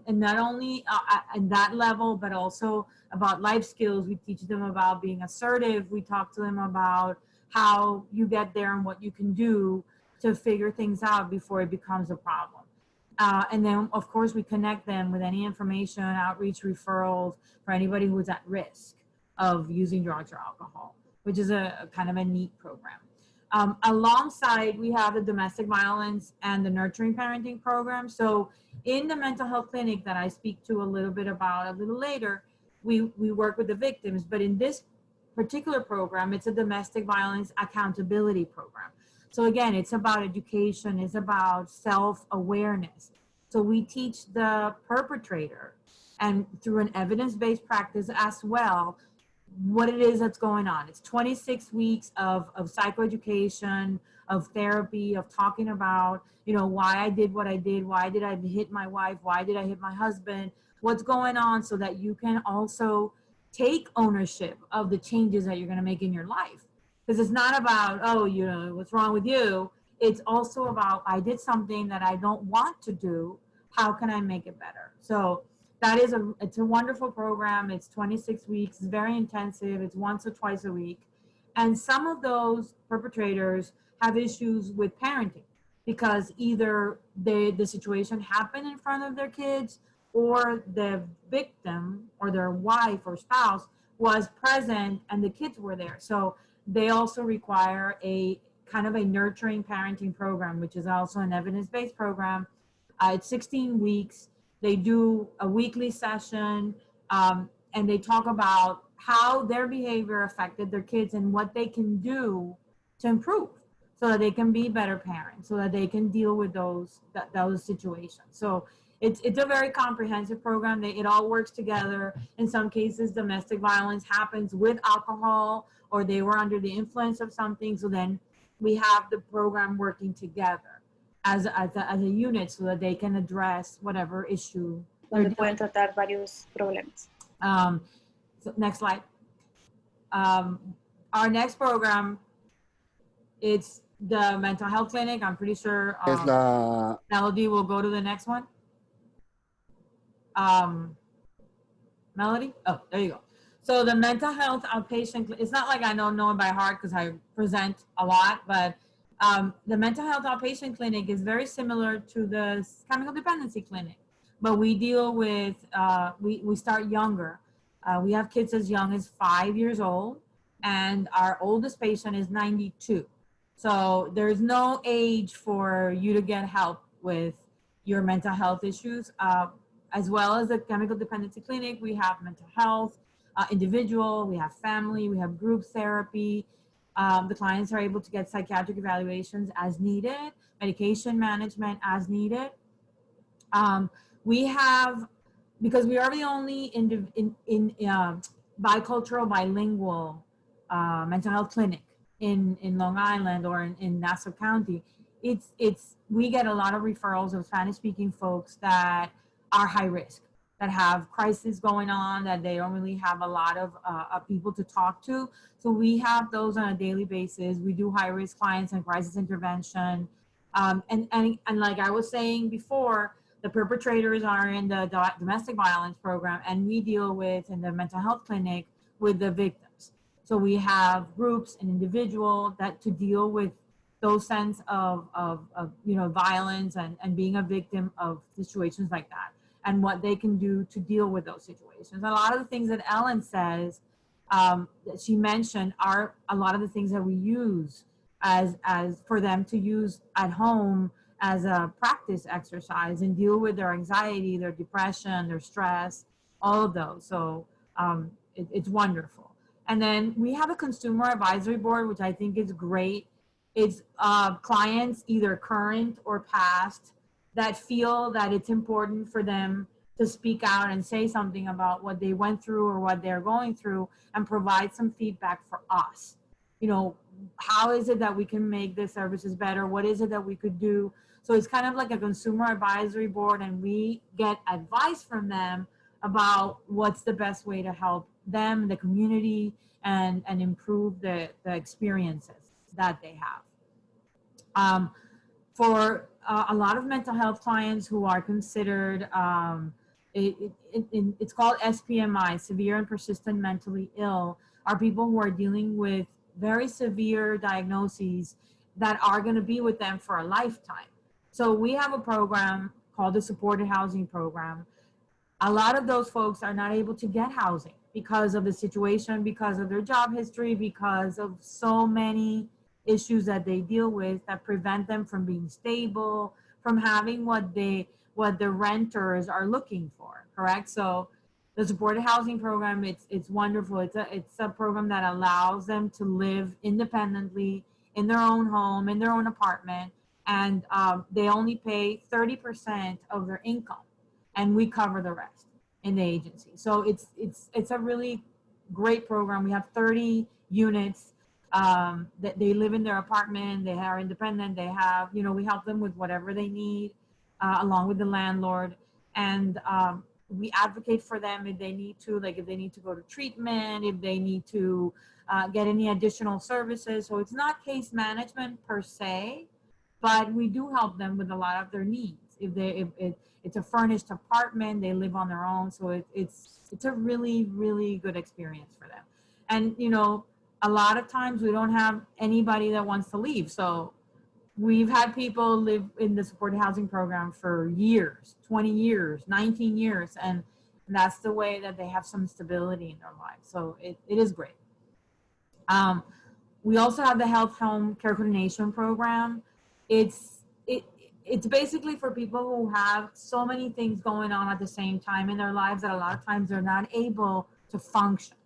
not only at that level, but also about life skills. We teach them about being assertive. We talk to them about how you get there and what you can do to figure things out before it becomes a problem. And then, of course, we connect them with any information, outreach, referrals for anybody who is at risk of using drugs or alcohol, which is a kind of a neat program. Alongside, we have the domestic violence and the nurturing parenting program. So in the mental health clinic that I speak to a little bit about a little later, we work with the victims. But in this particular program, it's a domestic violence accountability program. So again, it's about education, it's about self-awareness. So we teach the perpetrator, and through an evidence-based practice as well, what it is that's going on. It's 26 weeks of psychoeducation, of therapy, of talking about, why I did what I did, why did I hit my wife, why did I hit my husband, what's going on, so that you can also take ownership of the changes that you're going to make in your life. Because it's not about, what's wrong with you? It's also about, I did something that I don't want to do. How can I make it better? So it's a wonderful program. It's 26 weeks. It's very intensive. It's once or twice a week. And some of those perpetrators have issues with parenting because either the situation happened in front of their kids, or the victim or their wife or spouse was present and the kids were there. So they also require a kind of a nurturing parenting program, which is also an evidence-based program. It's 16 weeks. They do a weekly session, and they talk about how their behavior affected their kids and what they can do to improve so that they can be better parents, so that they can deal with those situations. So it's a very comprehensive program. It all works together. In some cases, domestic violence happens with alcohol, or they were under the influence of something. So then we have the program working together as a unit so that they can address whatever issue. Donde pueden tratar varios problemas. So next slide. Our next program, it's the mental health clinic. I'm pretty sure Melody will go to the next one. Melody? Oh, there you go. So the mental health outpatient, it's not like I don't know it by heart because I present a lot, but the mental health outpatient clinic is very similar to the chemical dependency clinic, but we deal with, we start younger. We have kids as young as 5 years old, and our oldest patient is 92. So there's no age for you to get help with your mental health issues. As well as the chemical dependency clinic, we have mental health, individual, we have family, we have group therapy. The clients are able to get psychiatric evaluations as needed, medication management as needed. We have, because we are the only bicultural, bilingual mental health clinic in Long Island or in Nassau County, we get a lot of referrals of Spanish-speaking folks that are high risk, that have crises going on, that they don't really have a lot of people to talk to. So we have those on a daily basis. We do high risk clients and crisis intervention. And like I was saying before, the perpetrators are in the domestic violence program, and we deal with, in the mental health clinic, with the victims. So we have groups and individuals that to deal with those sense of violence and being a victim of situations like that, and what they can do to deal with those situations. A lot of the things that Ellen says, that she mentioned, are a lot of the things that we use as for them to use at home as a practice exercise and deal with their anxiety, their depression, their stress, all of those. So it's wonderful. And then we have a consumer advisory board, which I think is great. It's clients, either current or past, that feel that it's important for them to speak out and say something about what they went through or what they're going through and provide some feedback for us. You know, how is it that we can make the services better? What is it that we could do? So it's kind of like a consumer advisory board, and we get advice from them about what's the best way to help them, the community, and improve the experiences that they have. For a lot of mental health clients who are considered, it's called SPMI, severe and persistent mentally ill, are people who are dealing with very severe diagnoses that are going to be with them for a lifetime. So we have a program called the Supported Housing Program. A lot of those folks are not able to get housing because of the situation, because of their job history, because of so many issues that they deal with that prevent them from being stable, from having what the renters are looking for, correct? So the Supported Housing Program, it's wonderful. It's a program that allows them to live independently in their own home, in their own apartment, and they only pay 30% of their income, and we cover the rest in the agency. So it's a really great program. We have 30 units that they live in their apartment, they are independent, they have, you know, we help them with whatever they need along with the landlord. And we advocate for them if they need to, like if they need to go to treatment, if they need to get any additional services. So it's not case management per se, but we do help them with a lot of their needs. If it's a furnished apartment, they live on their own. So it's a really, really good experience for them. And, you know, a lot of times we don't have anybody that wants to leave. So we've had people live in the supported housing program for years, 20 years, 19 years. And that's the way that they have some stability in their lives. So it is great. We also have the Health Home Care Coordination Program. It's basically for people who have so many things going on at the same time in their lives that a lot of times they're not able to function.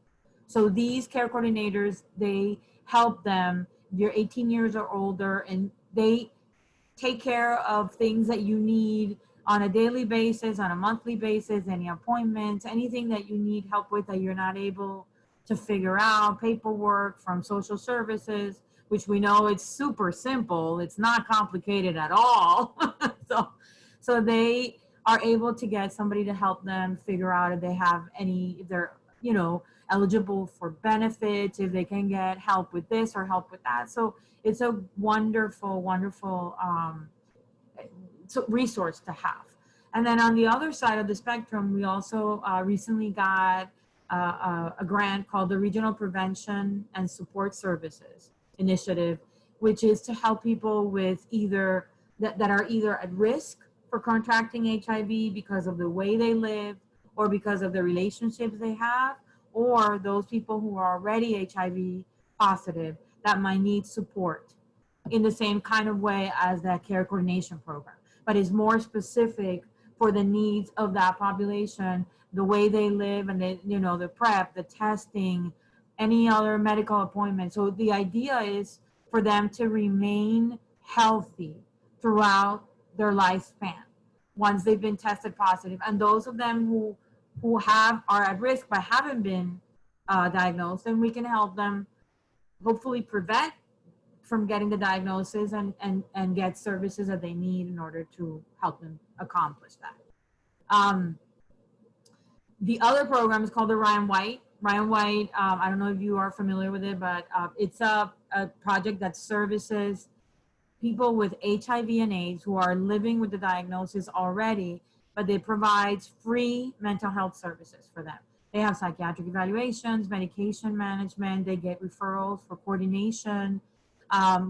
So these care coordinators, they help them. You're 18 years or older, and they take care of things that you need on a daily basis, on a monthly basis, any appointments, anything that you need help with that you're not able to figure out, paperwork from social services, which we know it's super simple. It's not complicated at all. So they are able to get somebody to help them figure out if they have any, if they're, you know, eligible for benefits, if they can get help with this or help with that. So it's a wonderful, wonderful resource to have. And then on the other side of the spectrum, we also recently got a grant called the Regional Prevention and Support Services Initiative, which is to help people with either that are either at risk for contracting HIV because of the way they live or because of the relationships they have, or those people who are already HIV positive that might need support in the same kind of way as that care coordination program, but is more specific for the needs of that population, the way they live, and the PrEP, the testing, any other medical appointment. So the idea is for them to remain healthy throughout their lifespan once they've been tested positive. And those of them who are at risk but haven't been diagnosed, and we can help them hopefully prevent from getting the diagnosis and get services that they need in order to help them accomplish that. The other program is called the Ryan White. Ryan White, I don't know if you are familiar with it, but it's a project that services people with HIV and AIDS who are living with the diagnosis already, but it provides free mental health services for them. They have psychiatric evaluations, medication management, they get referrals for coordination.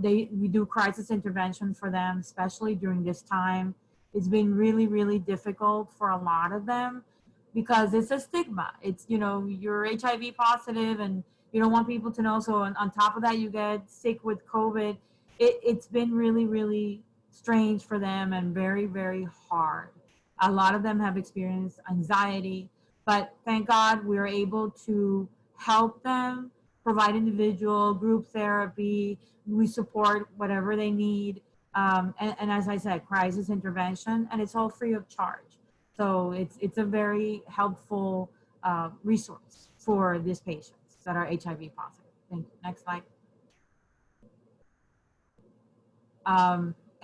We do crisis intervention for them, especially during this time. It's been really, really difficult for a lot of them because it's a stigma. It's, you're HIV positive and you don't want people to know. So on top of that, you get sick with COVID. It's been really, really strange for them and very, very hard. A lot of them have experienced anxiety, but thank God we're able to help them provide individual, group therapy. We support whatever they need. And as I said, crisis intervention, and it's all free of charge. So it's a very helpful resource for these patients that are HIV positive. Thank you. Next slide.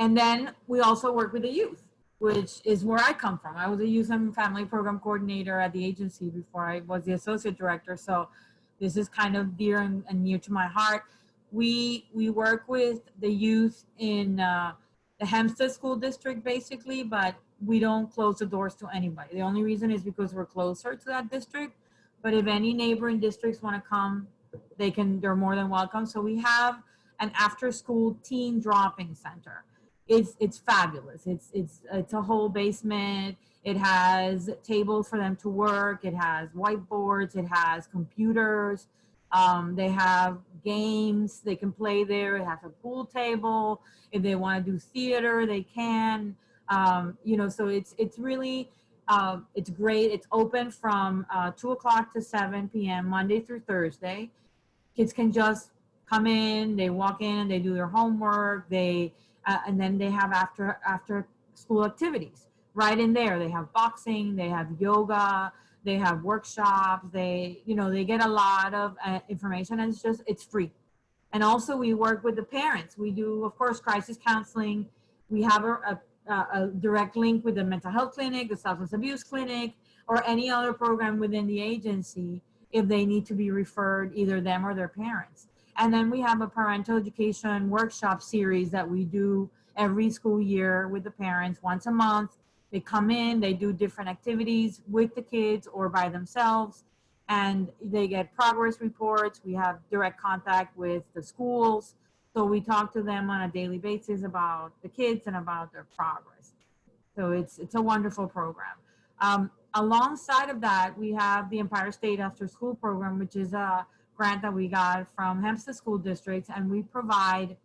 And then we also work with the youth, which is where I come from. I was a youth and family program coordinator at the agency before I was the associate director. So this is kind of dear and near to my heart. We work with the youth in the Hempstead School District, basically, but we don't close the doors to anybody. The only reason is because we're closer to that district. But if any neighboring districts want to come, they're more than welcome. So we have an after-school teen drop-in center. It's fabulous. It's a whole basement. It has tables for them to work. It has whiteboards. It has computers. They have games they can play there. It has a pool table. If they want to do theater, they can. So it's really, it's great. It's open from 2 o'clock to 7 p.m. Monday through Thursday. Kids can just come in, they walk in, they do their homework, and then they have after school activities right in there. They have boxing, they have yoga, they have workshops, they get a lot of information, and it's free. And also we work with the parents. We do, of course, crisis counseling. We have a direct link with the mental health clinic, the substance abuse clinic, or any other program within the agency if they need to be referred, either them or their parents. And then we have a parental education workshop series that we do every school year with the parents once a month. They come in, they do different activities with the kids or by themselves, and they get progress reports. We have direct contact with the schools. So we talk to them on a daily basis about the kids and about their progress. So it's a wonderful program. Alongside of that, we have the Empire State After School Program, which is a grant that we got from Hempstead School District, and we provide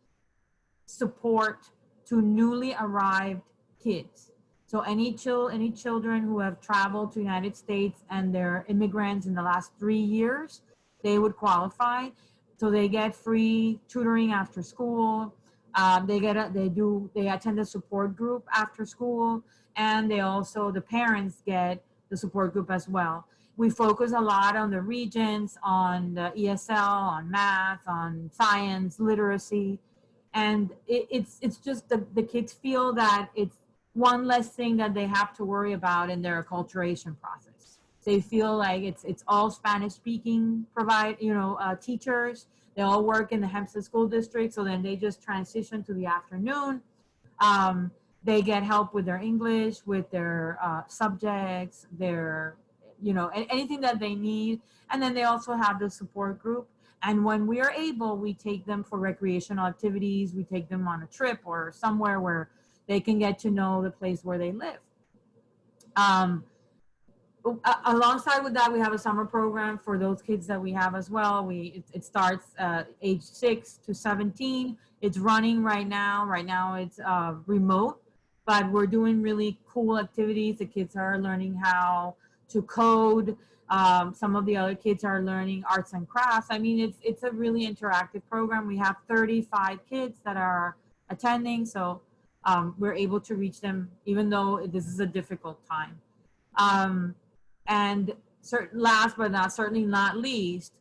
support to newly arrived kids. So any children who have traveled to the United States and they're immigrants in the last 3 years, they would qualify. So they get free tutoring after school. They attend a support group after school, and the parents get the support group as well. We focus a lot on the regions, on the ESL, on math, on science, literacy, and it's just the kids feel that it's one less thing that they have to worry about in their acculturation process. They feel like it's all Spanish speaking teachers. They all work in the Hempstead School District, so then they just transition to the afternoon. They get help with their English, with their subjects, their anything that they need. And then they also have the support group. And when we are able, we take them for recreational activities. We take them on a trip or somewhere where they can get to know the place where they live. Alongside with that, we have a summer program for those kids that we have as well. It starts age 6 to 17. It's running right now. Right now it's remote, but we're doing really cool activities. The kids are learning how to code. Some of the other kids are learning arts and crafts. I mean, it's a really interactive program. We have 35 kids that are attending, so we're able to reach them even though this is a difficult time. And last but certainly not least,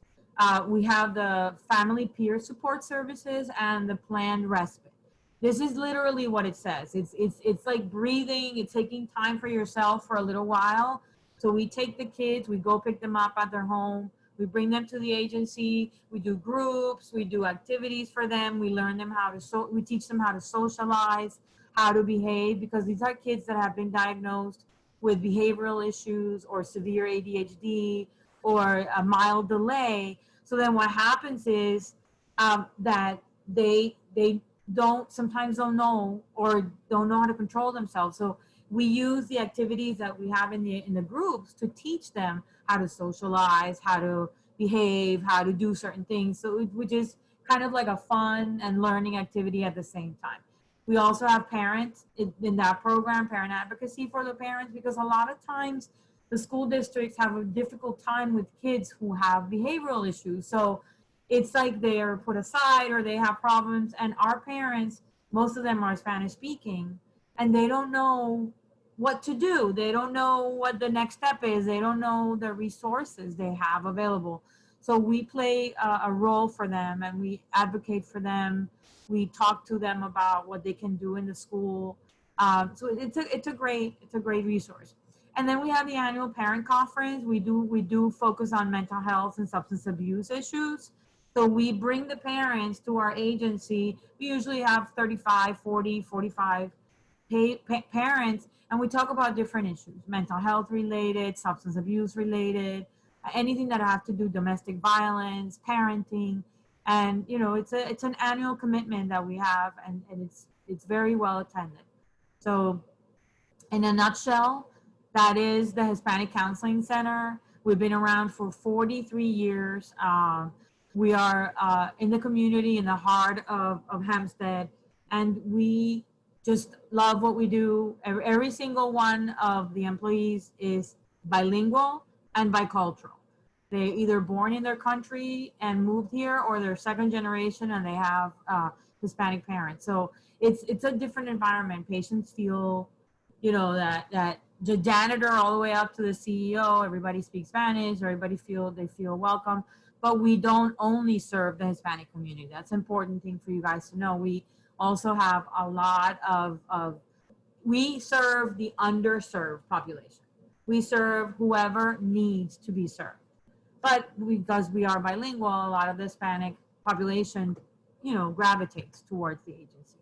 we have the family peer support services and the planned respite. This is literally what it says. It's like breathing. It's taking time for yourself for a little while. So we take the kids, we go pick them up at their home, we bring them to the agency, we do groups, we do activities for them, we learn them we teach them how to socialize, how to behave, because these are kids that have been diagnosed with behavioral issues or severe ADHD or a mild delay. So then what happens is that they sometimes don't know or don't know how to control themselves. So we use the activities that we have in the groups to teach them how to socialize, how to behave, how to do certain things. So which is kind of like a fun and learning activity at the same time. We also have parents in that program, parent advocacy for the parents, because a lot of times the school districts have a difficult time with kids who have behavioral issues. So it's like they're put aside or they have problems. And our parents, most of them are Spanish speaking, and they don't know what to do. They don't know what the next step is. They don't know the resources they have available. So we play a role for them, and we advocate for them. We talk to them about what they can do in the school. So it's a great resource. And then we have the annual parent conference. We do focus on mental health and substance abuse issues. So we bring the parents to our agency. We usually have 35, 40, 45 parents, and we talk about different issues: mental health related, substance abuse related, anything that has to do domestic violence, parenting. And it's an annual commitment that we have, and it's very well attended. So in a nutshell, that is the Hispanic Counseling Center. We've been around for 43 years. We are in the community, in the heart of Hempstead, and we just love what we do. Every single one of the employees is bilingual and bicultural. They're either born in their country and moved here, or they're second generation and they have Hispanic parents. So it's a different environment. Patients feel, that the janitor all the way up to the CEO, everybody speaks Spanish, everybody they feel welcome. But we don't only serve the Hispanic community. That's an important thing for you guys to know. We also have a lot we serve the underserved population. We serve whoever needs to be served. But because we are bilingual, a lot of the Hispanic population, gravitates towards the agency.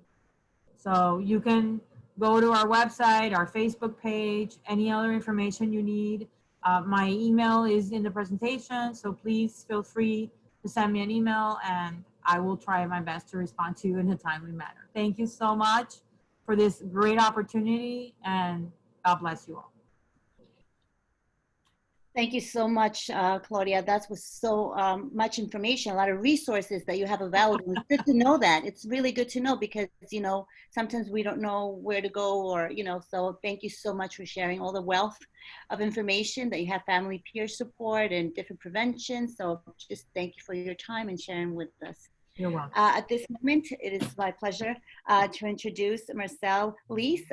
So you can go to our website, our Facebook page, any other information you need. My email is in the presentation, so please feel free to send me an email, and I will try my best to respond to you in a timely manner. Thank you so much for this great opportunity, and God bless you all. Thank you so much, Claudia. That was so much information, a lot of resources that you have available. It's good to know that. It's really good to know because, sometimes we don't know where to go or, so thank you so much for sharing all the wealth of information that you have, family peer support and different prevention. So just thank you for your time and sharing with us. You're welcome. At this moment, it is my pleasure to introduce Marcelle Lees.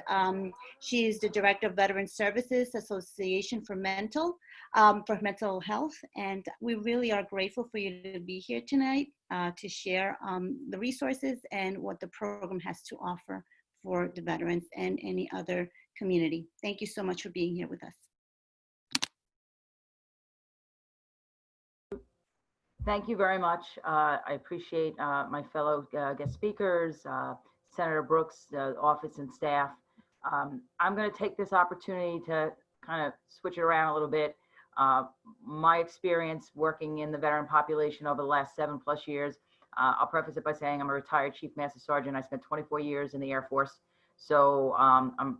She is the Director of Veteran Services Association for mental health. And we really are grateful for you to be here tonight to share the resources and what the program has to offer for the veterans and any other community. Thank you so much for being here with us. Thank you very much. I appreciate my fellow guest speakers, Senator Brooks, office and staff. I'm going to take this opportunity to kind of switch it around a little bit. My experience working in the veteran population over the last 7+ years, I'll preface it by saying I'm a retired Chief Master Sergeant. I spent 24 years in the Air Force. So I'm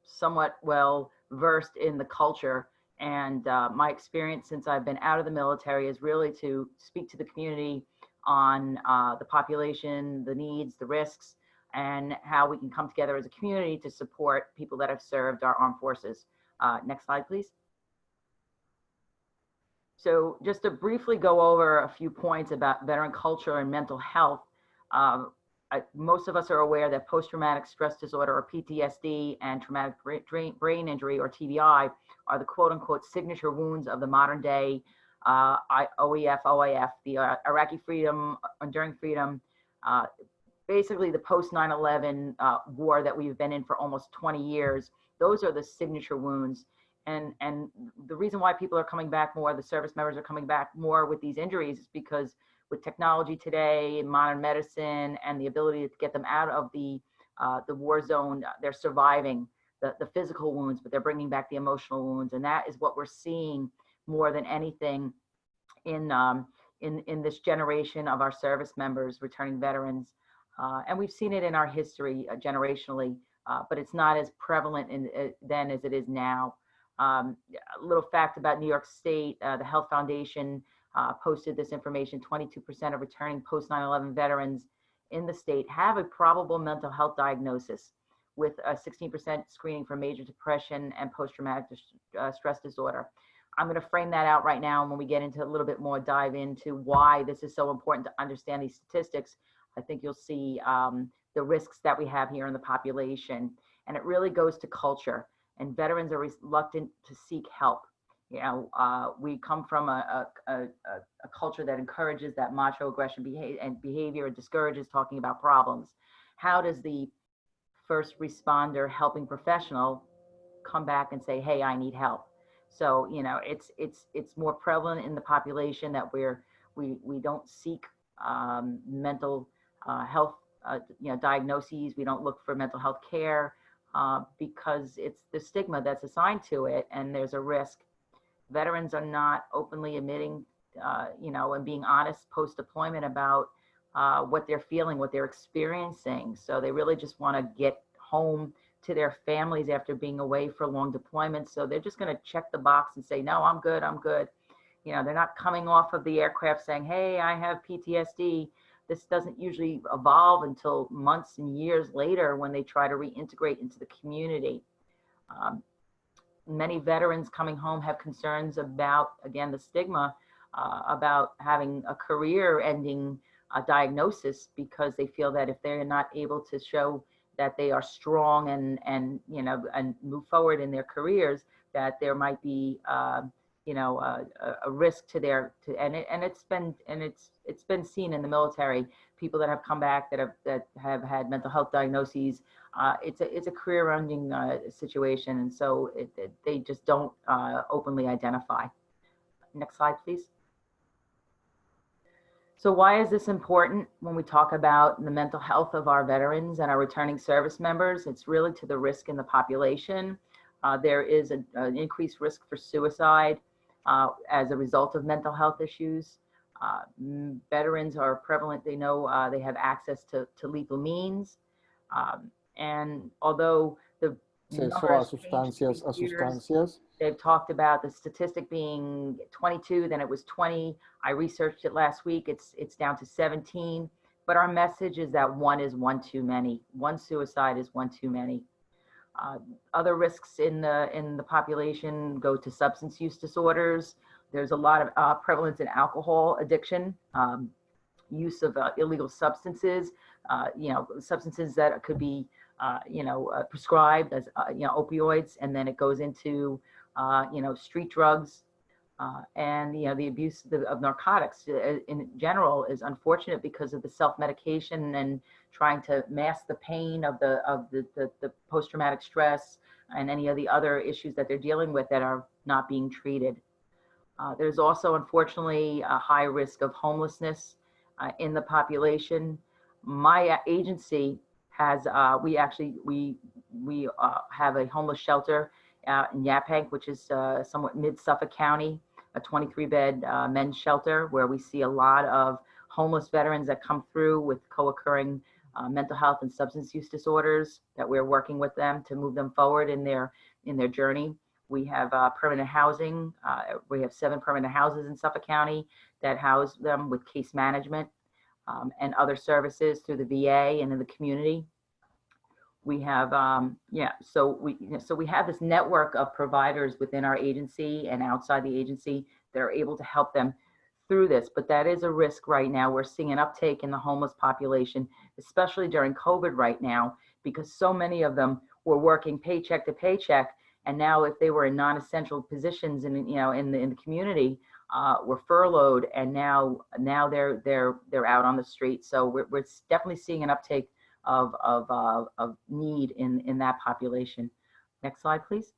somewhat well versed in the culture. And my experience since I've been out of the military is really to speak to the community on the population, the needs, the risks, and how we can come together as a community to support people that have served our armed forces. Next slide, please. So just to briefly go over a few points about veteran culture and mental health. Most of us are aware that post-traumatic stress disorder, or PTSD, and traumatic brain injury, or TBI, are the quote-unquote signature wounds of the modern day OEF, OIF, the Iraqi Freedom, Enduring Freedom, basically the post 9/11 war that we've been in for almost 20 years. Those are the signature wounds. And the reason why people are coming back more, the service members are coming back more with these injuries, is because with technology today, modern medicine, and the ability to get them out of the war zone, they're surviving the physical wounds, but they're bringing back the emotional wounds. And that is what we're seeing more than anything in this generation of our service members, returning veterans. And we've seen it in our history generationally, but it's not as prevalent then as it is now. A little fact about New York State, the Health Foundation posted this information: 22% of returning post 9/11 veterans in the state have a probable mental health diagnosis, with a 16% screening for major depression and post-traumatic stress disorder. I'm going to frame that out right now. And when we get into a little bit more dive into why this is so important to understand these statistics, I think you'll see the risks that we have here in the population. And it really goes to culture. And veterans are reluctant to seek help. You know, we come from a culture that encourages that macho aggression behavior and discourages talking about problems. How does the first responder helping professional come back and say, hey, I need help? So, you know, it's more prevalent in the population that we don't seek mental health, you know, diagnoses. We don't look for mental health care because it's the stigma that's assigned to it, and there's a risk. Veterans are not openly admitting, you know, and being honest post-deployment about what they're feeling, what they're experiencing. So they really just want to get home to their families after being away for long deployments. So they're just going to check the box and say, no, I'm good, I'm good. You know, they're not coming off of the aircraft saying, hey, I have PTSD. This doesn't usually evolve until months and years later when they try to reintegrate into the community. Many veterans coming home have concerns about, again, the stigma about having a career-ending diagnosis, because they feel that if they're not able to show that they are strong and you know, and move forward in their careers, that there might be you know, a risk to their and it's been seen in the military. People that have come back that have had mental health diagnoses, it's a career-ending situation, and so they just don't openly identify. Next slide, please. So why is this important when we talk about the mental health of our veterans and our returning service members? It's really to the risk in the population. There is an increased risk for suicide as a result of mental health issues. Veterans are prevalent. They know they have access to lethal means. And although the acceso a sustancias, they've talked about the statistic being 22, then it was 20. I researched it last week. It's down to 17. But our message is that one is one too many. One suicide is one too many. Other risks in the population go to substance use disorders. There's a lot of prevalence in alcohol addiction, use of illegal substances, you know, substances that could be you know, prescribed as you know, opioids, and then it goes into you know, street drugs, and you know, the abuse of narcotics in general is unfortunate because of the self-medication and trying to mask the pain of the post-traumatic stress and any of the other issues that they're dealing with that are not being treated. There's also, unfortunately, a high risk of homelessness in the population. My agency has, we have a homeless shelter in Yaphank, which is somewhat mid-Suffolk County, a 23-bed men's shelter where we see a lot of homeless veterans that come through with co-occurring mental health and substance use disorders, that we're working with them to move them forward in their journey. We have permanent housing. We have 7 permanent houses in Suffolk County that house them with case management and other services through the VA and in the community. We have, so we have this network of providers within our agency and outside the agency that are able to help them through this, but that is a risk right now. We're seeing an uptake in the homeless population, especially during COVID right now, because so many of them were working paycheck to paycheck, and now if they were in non-essential positions in, you know, in the community, were furloughed, and now they're out on the street. So we're definitely seeing an uptake of need in that population. Next slide, please.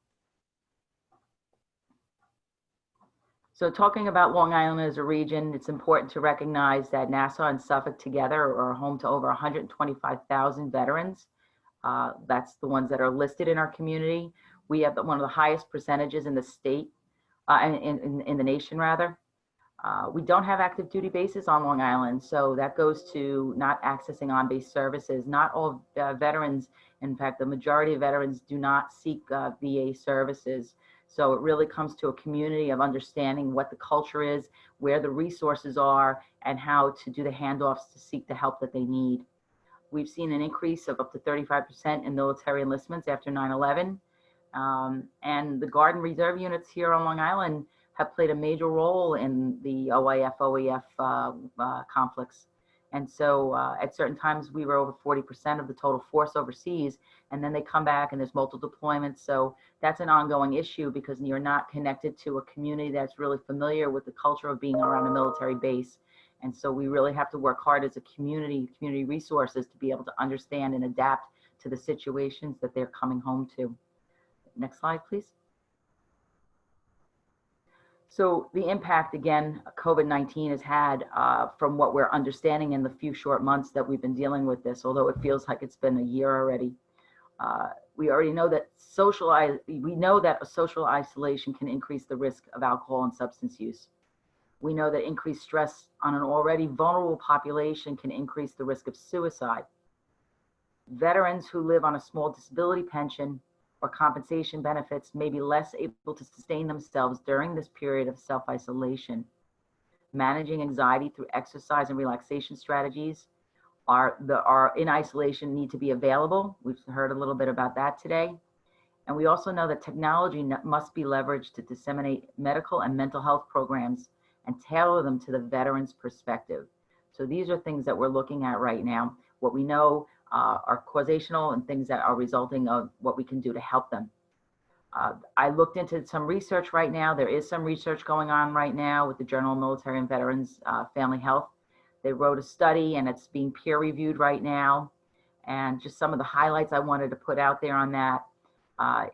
So talking about Long Island as a region, it's important to recognize that Nassau and Suffolk together are home to over 125,000 veterans. That's the ones that are listed in our community. We have one of the highest percentages in the state, in the nation rather. We don't have active duty bases on Long Island, so that goes to not accessing on-base services. Not all veterans, in fact, the majority of veterans do not seek VA services. So it really comes to a community of understanding what the culture is, where the resources are, and how to do the handoffs to seek the help that they need. We've seen an increase of up to 35% in military enlistments after 9/11. And the Guard and Reserve units here on Long Island have played a major role in the OIF, OEF conflicts. And so at certain times we were over 40% of the total force overseas, and then they come back and there's multiple deployments. So that's an ongoing issue because you're not connected to a community that's really familiar with the culture of being around a military base. And so we really have to work hard as a community resources to be able to understand and adapt to the situations that they're coming home to. Next slide, please. So the impact, again, COVID-19 has had from what we're understanding in the few short months that we've been dealing with this, although it feels like it's been a year already. We already know that social isolation can increase the risk of alcohol and substance use. We know that increased stress on an already vulnerable population can increase the risk of suicide. Veterans who live on a small disability pension or compensation benefits may be less able to sustain themselves during this period of self-isolation. Managing anxiety through exercise and relaxation strategies are in isolation need to be available. We've heard a little bit about that today. And we also know that technology must be leveraged to disseminate medical and mental health programs and tailor them to the veteran's perspective. So these are things that we're looking at right now. What we know are causational and things that are resulting of what we can do to help them. I looked into some research right now. There is some research going on right now with the Journal of Military and Veterans Family Health. They wrote a study and it's being peer reviewed right now. And just some of the highlights I wanted to put out there on that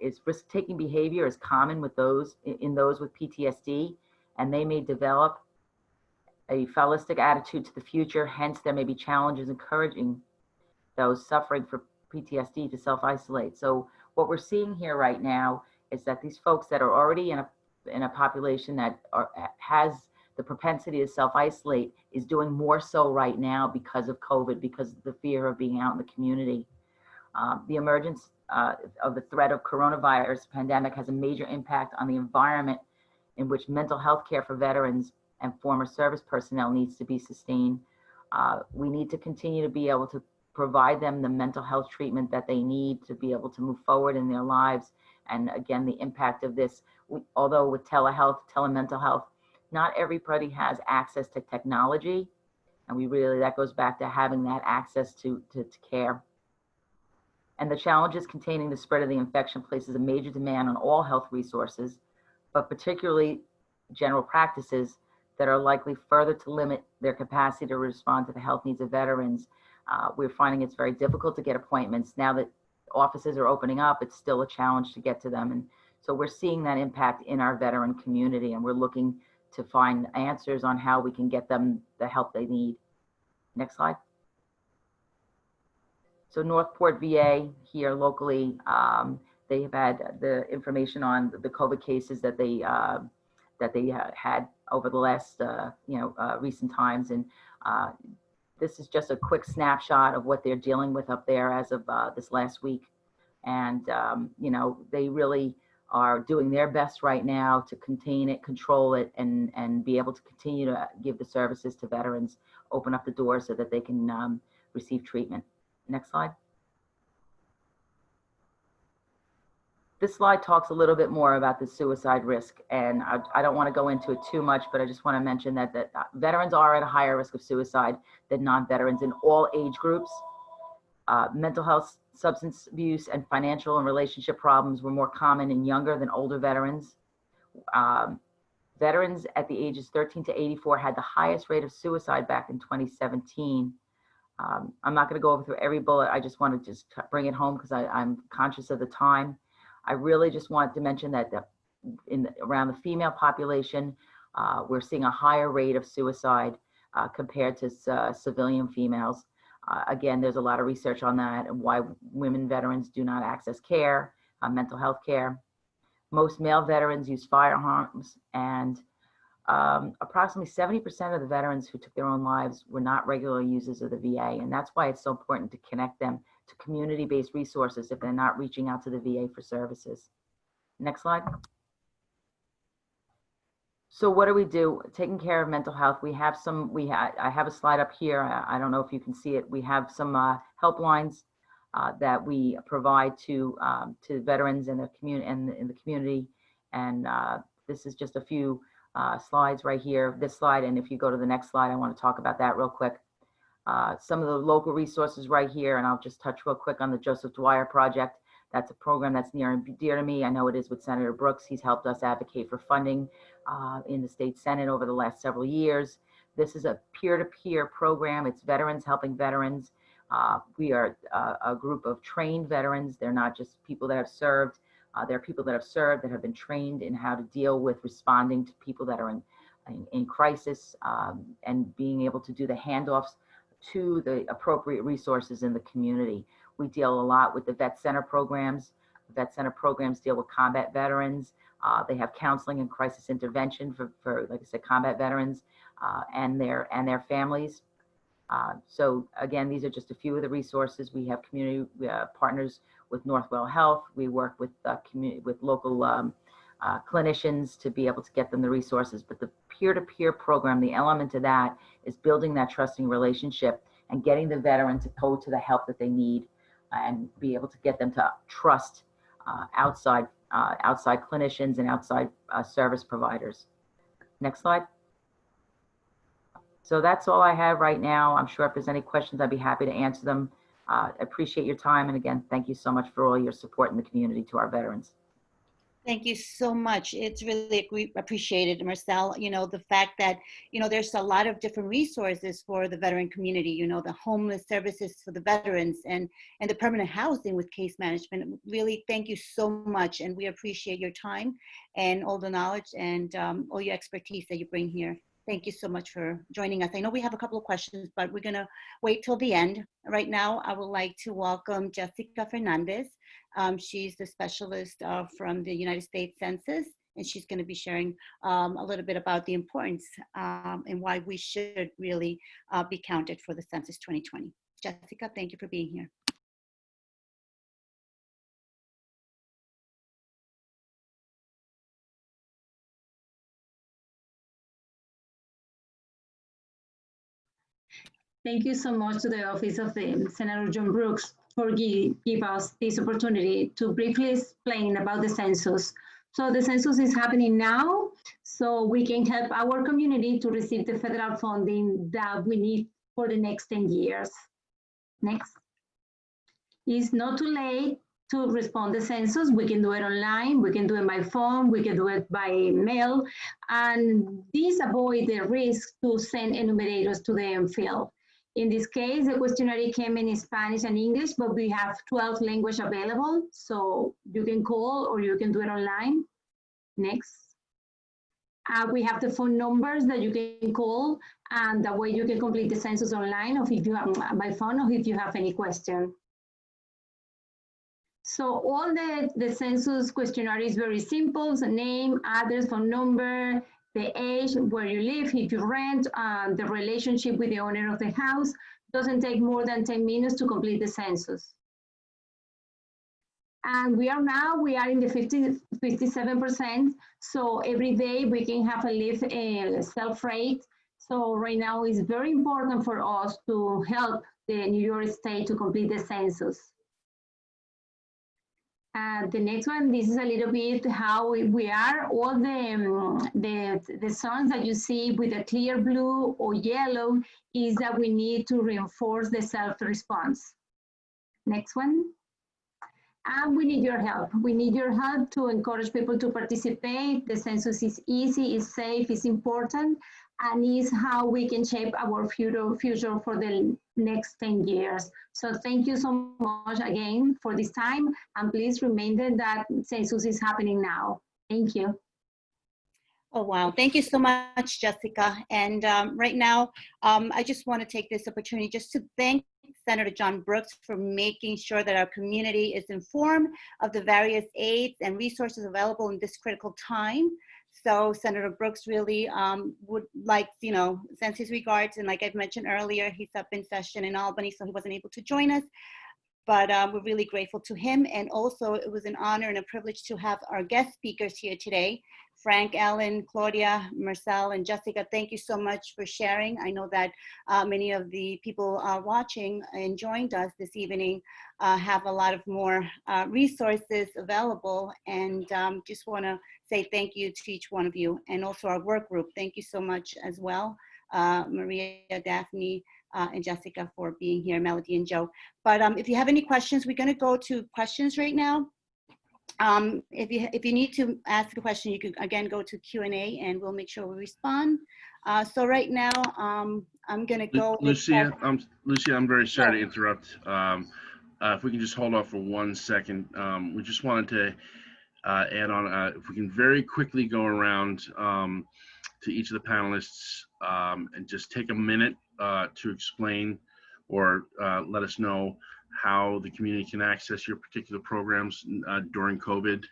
is risk-taking behavior is common with those with PTSD, and they may develop a fatalistic attitude to the future. Hence, there may be challenges encouraging those suffering from PTSD to self-isolate. So what we're seeing here right now is that these folks that are already in a population that has the propensity to self-isolate is doing more so right now because of COVID, because of the fear of being out in the community. The emergence of the threat of coronavirus pandemic has a major impact on the environment in which mental health care for veterans and former service personnel needs to be sustained. We need to continue to be able to provide them the mental health treatment that they need to be able to move forward in their lives. And again, the impact of this, although with telehealth, telemental health, not everybody has access to technology. And that goes back to having that access to care. And the challenges containing the spread of the infection places a major demand on all health resources, but particularly general practices that are likely further to limit their capacity to respond to the health needs of veterans. We're finding it's very difficult to get appointments. Now that offices are opening up, it's still a challenge to get to them. And so we're seeing that impact in our veteran community, and we're looking to find answers on how we can get them the help they need. Next slide. So Northport VA here locally, they have had the information on the COVID cases that they had over the last recent times, and this is just a quick snapshot of what they're dealing with up there as of this last week. And they really are doing their best right now to contain it, control it, and be able to continue to give the services to veterans, open up the doors so that they can receive treatment. Next slide. This slide talks a little bit more about the suicide risk, and I don't want to go into it too much, but I just want to mention that veterans are at a higher risk of suicide than non-veterans in all age groups. Mental health, substance abuse, and financial and relationship problems were more common in younger than older veterans. Veterans at the ages 13 to 84 had the highest rate of suicide back in 2017. I'm not going to go over through every bullet. I just want to just bring it home because I'm conscious of the time. I really just wanted to mention that around the female population, we're seeing a higher rate of suicide compared to civilian females. Again, there's a lot of research on that and why women veterans do not access care, mental health care. Most male veterans use firearms, and approximately 70% of the veterans who took their own lives were not regular users of the VA, and that's why it's so important to connect them to community-based resources if they're not reaching out to the VA for services. Next slide. So what do we do? Taking care of mental health. We have some, I have a slide up here. I don't know if you can see it. We have some helplines that we provide to veterans in the community, and this is just a few slides right here, this slide, and if you go to the next slide, I want to talk about that real quick. Some of the local resources right here, and I'll just touch real quick on the Joseph Dwyer Project. That's a program that's near and dear to me. I know it is with Senator Brooks. He's helped us advocate for funding in the state Senate over the last several years. This is a peer-to-peer program. It's veterans helping veterans. We are a group of trained veterans. They're not just people that have served. They're people that have served, that have been trained in how to deal with responding to people that are in crisis, and being able to do the handoffs to the appropriate resources in the community. We deal a lot with the Vet Center programs. The Vet Center programs deal with combat veterans. They have counseling and crisis intervention for like I said, combat veterans and their families. So again, these are just a few of the resources. We have community partners with Northwell Health. We work with local clinicians to be able to get them the resources. But the peer-to-peer program, the element of that is building that trusting relationship and getting the veteran to go to the help that they need and be able to get them to trust outside clinicians and outside service providers. Next slide. So that's all I have right now. I'm sure if there's any questions, I'd be happy to answer them. I appreciate your time. And again, thank you so much for all your support in the community to our veterans. Thank you so much. It's really appreciated, Marcel. You know, the fact that, you know, there's a lot of different resources for the veteran community, you know, the homeless services for the veterans and the permanent housing with case management. Really, thank you so much. And we appreciate your time and all the knowledge and all your expertise that you bring here. Thank you so much for joining us. I know we have a couple of questions, but we're gonna wait till the end. Right now, I would like to welcome Jessica Fernandez. She's the specialist from the United States Census, and she's gonna be sharing a little bit about the importance and why we should really be counted for the Census 2020. Jessica, thank you for being here. Thank you so much to the Office of Senator John Brooks for give us this opportunity to briefly explain about the census. So the census is happening now, so we can help our community to receive the federal funding that we need for the next 10 years. Next. It's not too late to respond to the census. We can do it online, we can do it by phone, we can do it by mail, and this avoids the risk to send enumerators to the field. In this case, the questionnaire came in Spanish and English, but we have 12 languages available, so you can call or you can do it online. Next. We have the phone numbers that you can call, and that way you can complete the census online, or if you have by phone, or if you have any question. So all the census questionnaire is very simple: the name, address, phone number, the age, where you live, if you rent, the relationship with the owner of the house. Doesn't take more than 10 minutes to complete the census. And we are in the 57%. So every day we can have a live self-rate. So right now it's very important for us to help the New York State to complete the census. The next one, this is a little bit how we are. All the zones that you see with a clear blue or yellow is that we need to reinforce the self-response. Next one. And we need your help. We need your help to encourage people to participate. The census is easy, it's safe, it's important, and is how we can shape our future for the next 10 years. So thank you so much again for this time, and please remember that census is happening now. Thank you. Oh, wow. Thank you so much, Jessica. And right now, I just want to take this opportunity just to thank Senator John Brooks for making sure that our community is informed of the various aids and resources available in this critical time. So Senator Brooks really would like, you know, sends his regards. And like I've mentioned earlier, he's up in session in Albany, so he wasn't able to join us. but we're really grateful to him. And also it was an honor and a privilege to have our guest speakers here today. Frank, Ellen, Claudia, Marcel, and Jessica, thank you so much for sharing. I know that many of the people watching and joined us this evening have a lot of more resources available, and just want to say thank you to each one of you, and also our work group. Thank you so much as well, Maria, Daphne, and Jessica for being here, Melody and Joe. But if you have any questions, we're going to go to questions right now. If you need to ask a question, you can again go to Q&A and we'll make sure we respond. So right now, I'm going to go. Lucia, I'm very sorry to interrupt. If we can just hold off for 1 second, we just wanted to add on, if we can very quickly go around to each of the panelists and just take a minute to explain or let us know how the community can access your particular programs during COVID,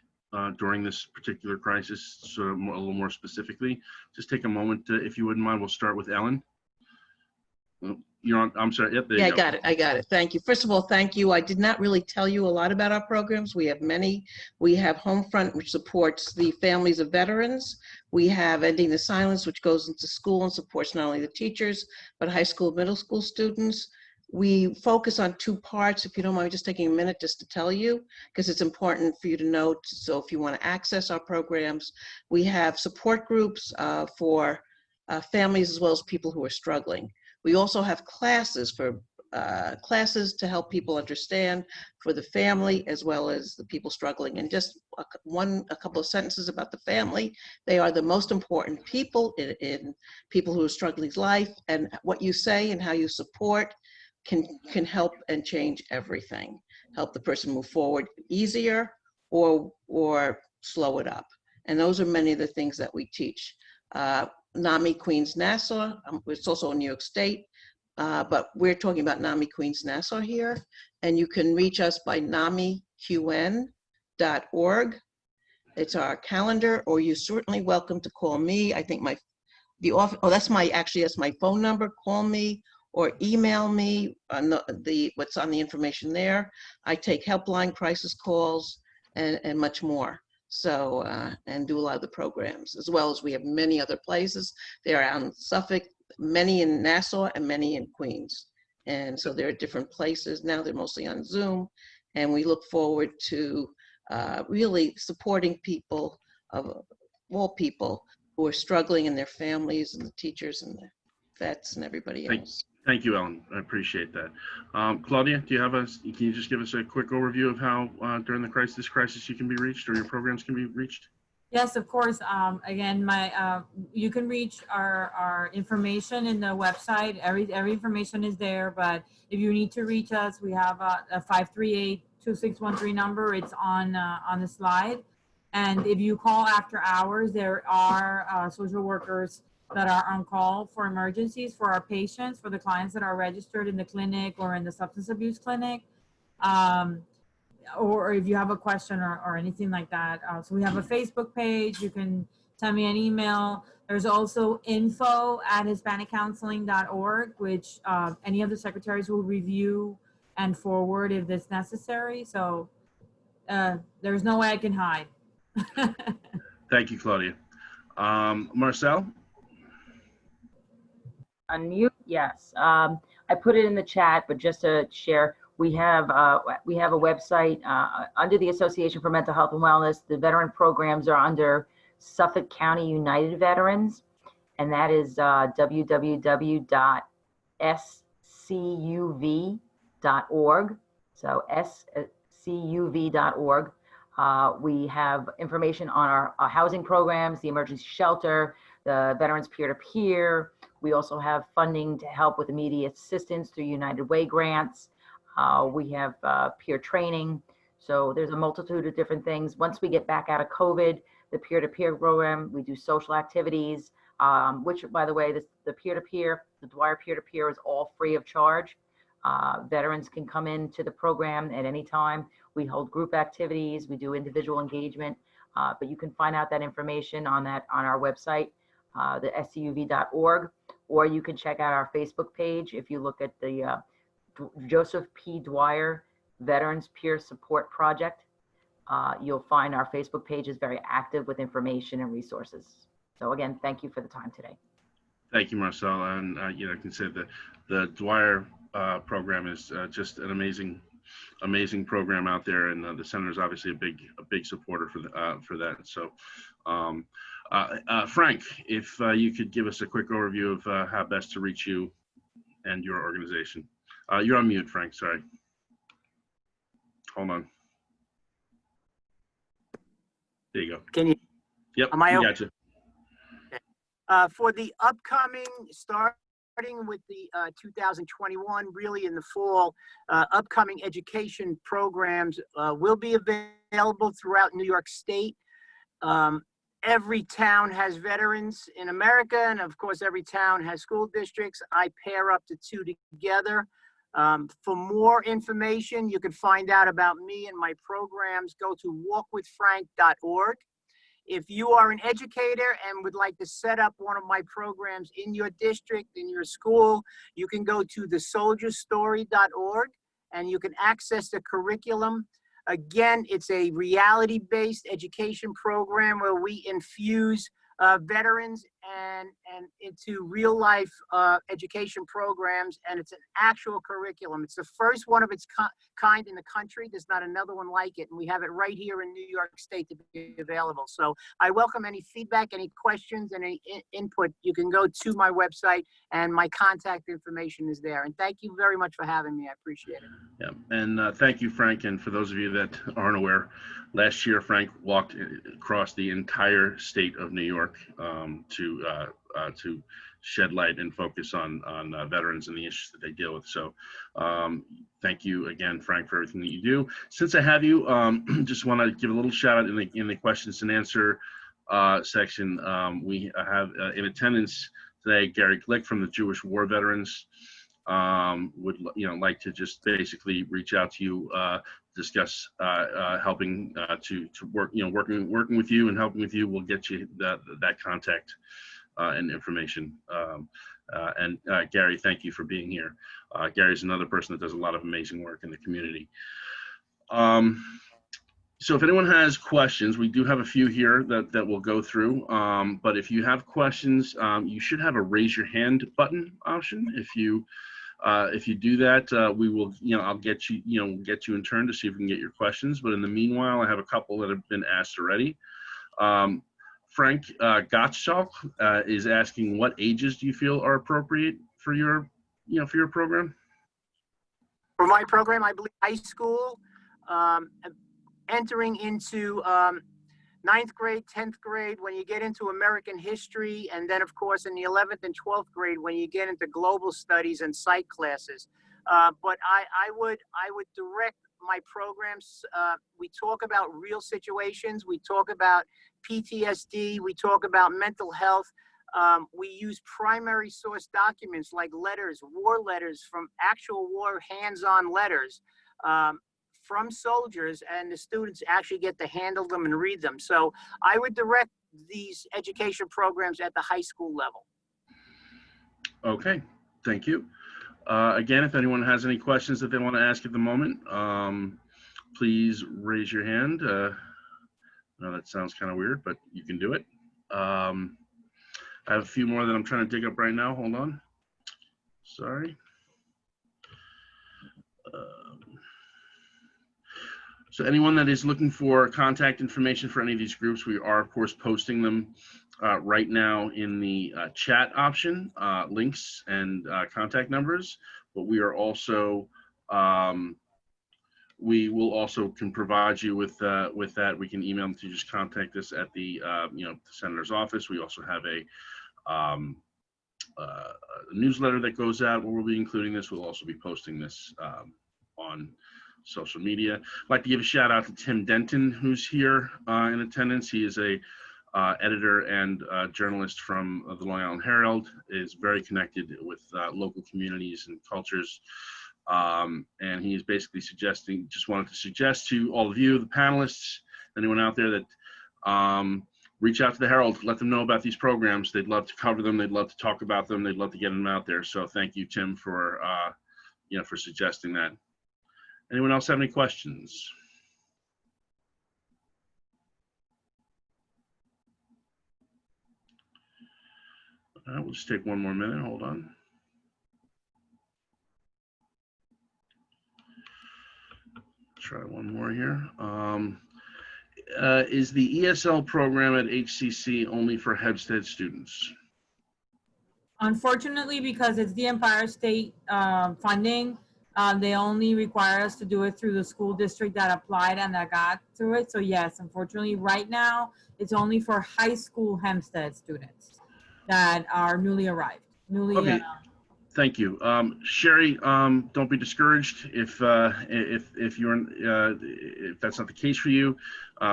during this particular crisis, so a little more specifically. Just take a moment, if you wouldn't mind. We'll start with Ellen. You're on, I'm sorry. Yep, there you go. I got it. Thank you. First of all, thank you. I did not really tell you a lot about our programs. We have many. We have Homefront, which supports the families of veterans. We have Ending the Silence, which goes into school and supports not only the teachers, but high school, middle school students. We focus on 2 parts, if you don't mind just taking a minute just to tell you, because it's important for you to know. So if you want to access our programs, we have support groups for families as well as people who are struggling. We also have classes for classes to help people understand, for the family as well as the people struggling. And just a couple of sentences about the family. They are the most important people in people who are struggling's life, and what you say and how you support can help and change everything. Help the person move forward easier or slow it up. And those are many of the things that we teach. NAMI Queens Nassau, it's also in New York State, but we're talking about NAMI Queens Nassau here. And you can reach us by namiqn.org. It's our calendar, or you're certainly welcome to call me. I think that's my phone number. Call me or email me on what's on the information there. I take helpline crisis calls and much more. So, and do a lot of the programs, as well as we have many other places. They are out in Suffolk, many in Nassau, and many in Queens. And so there are different places. Now they're mostly on Zoom. And we look forward to really supporting people, all people who are struggling, and their families and the teachers and the vets and everybody else. Thank you, Ellen. I appreciate that. Claudia, can you just give us a quick overview of how during the crisis you can be reached, or your programs can be reached? Yes, of course. Again, you can reach our information in the website. Every information is there, but if you need to reach us, we have a 538-2613 number. It's on the slide. And if you call after hours, there are social workers that are on call for emergencies for our patients, for the clients that are registered in the clinic or in the substance abuse clinic, or if you have a question or anything like that. So we have a Facebook page. You can send me an email. There's also info@hispaniccounseling.org, which any of the secretaries will review and forward if it's necessary. So there's no way I can hide. Thank you, Claudia. Marcel? Unmute, yes. I put it in the chat, but just to share, we have a website under the Association for Mental Health and Wellness. The veteran programs are under Suffolk County United Veterans, and that is www.scuv.org. So scuv.org. We have information on our housing programs, the emergency shelter, the veterans peer-to-peer. We also have funding to help with immediate assistance through United Way grants. We have peer training. So there's a multitude of different things. Once we get back out of COVID, the peer-to-peer program, we do social activities, which, by the way, the peer-to-peer, the Dwyer peer-to-peer is all free of charge. Veterans can come into the program at any time. We hold group activities, we do individual engagement, but you can find out that information on our website, the scuv.org, or you can check out our Facebook page. If you look at the Joseph P. Dwyer Veterans Peer Support Project. You'll find our Facebook page is very active with information and resources. So again, thank you for the time today. Thank you, Marcel. And you know, I can say that the Dwyer program is just an amazing program out there, and the Senator is obviously a big supporter for that. So, Frank, if you could give us a quick overview of how best to reach you and your organization. You're on mute, Frank. Sorry. Hold on. There you go. Can you? Yep. Am I we okay? got you. For the upcoming, starting with the 2021, really in the fall, upcoming education programs will be available throughout New York State. Every town has veterans in America, and of course, every town has school districts. I pair up the two together. For more information, you can find out about me and my programs. Go to walkwithfrank.org. If you are an educator and would like to set up one of my programs in your district, in your school, you can go to thesoldierstory.org and you can access the curriculum. Again, it's a reality-based education program where we infuse veterans and into real-life education programs, and it's an actual curriculum. It's the first one of its kind in the country. There's not another one like it, and we have it right here in New York State to be available. So I welcome any feedback, any questions, and any input. You can go to my website, and my contact information is there. And thank you very much for having me. I appreciate it. Yeah, and thank you, Frank. And for those of you that aren't aware, last year Frank walked across the entire state of New York to shed light and focus on veterans and the issues that they deal with. So thank you again, Frank, for everything that you do. Since I have you, just want to give a little shout out in the questions and answer section. We have in attendance today Gary Glick from the Jewish War Veterans. Would like to just basically reach out to you, discuss helping to work, working with you and helping with you. We'll get you that contact and information. And Gary, thank you for being here. Gary's another person that does a lot of amazing work in the community. So if anyone has questions, we do have a few here that we'll go through. But if you have questions, you should have a raise your hand button option. If you do that, we will, I'll get you, get you in turn to see if we can get your questions. But in the meanwhile, I have a couple that have been asked already. Frank Gottschalk is asking, what ages do you feel are appropriate for your, for your program? For my program, I believe high school, entering into 9th grade, 10th grade, when you get into American history, and then of course in the 11th and 12th grade when you get into global studies and psych classes. But I would direct my programs. We talk about real situations. We talk about PTSD. We talk about mental health. We use primary source documents like letters, war letters from actual war, hands-on letters from soldiers, and the students actually get to handle them and read them. So I would direct these education programs at the high school level. Okay, thank you. Again, if anyone has any questions that they want to ask at the moment, please raise your hand. No, that sounds kind of weird, but you can do it. I have a few more that I'm trying to dig up right now. Hold on. Sorry. So anyone that is looking for contact information for any of these groups, we are, of course, posting them right now in the chat option, links and contact numbers. But we are also, we will also can provide you with that. We can email them to just contact us at the, the Senator's office. We also have a newsletter that goes out where we'll be including this. We'll also be posting this on social media. I'd like to give a shout out to Tim Denton, who's here in attendance. He is a editor and journalist from the Long Island Herald, is very connected with local communities and cultures. And he is basically suggesting, just wanted to suggest to all of you, the panelists, anyone out there, that reach out to the Herald, let them know about these programs. They'd love to cover them. They'd love to talk about them. They'd love to get them out there. So thank you, Tim, for, for suggesting that. Anyone else have any questions? All right, we'll just take one more minute. Hold on. Try one more here. Is the ESL program at HCC only for Hempstead students? Unfortunately, because it's the Empire State funding, they only require us to do it through the school district that applied and that got through it. So yes, unfortunately, right now, it's only for high school Hempstead students that are newly arrived. Okay. Thank you. Sherry, don't be discouraged if that's not the case for you.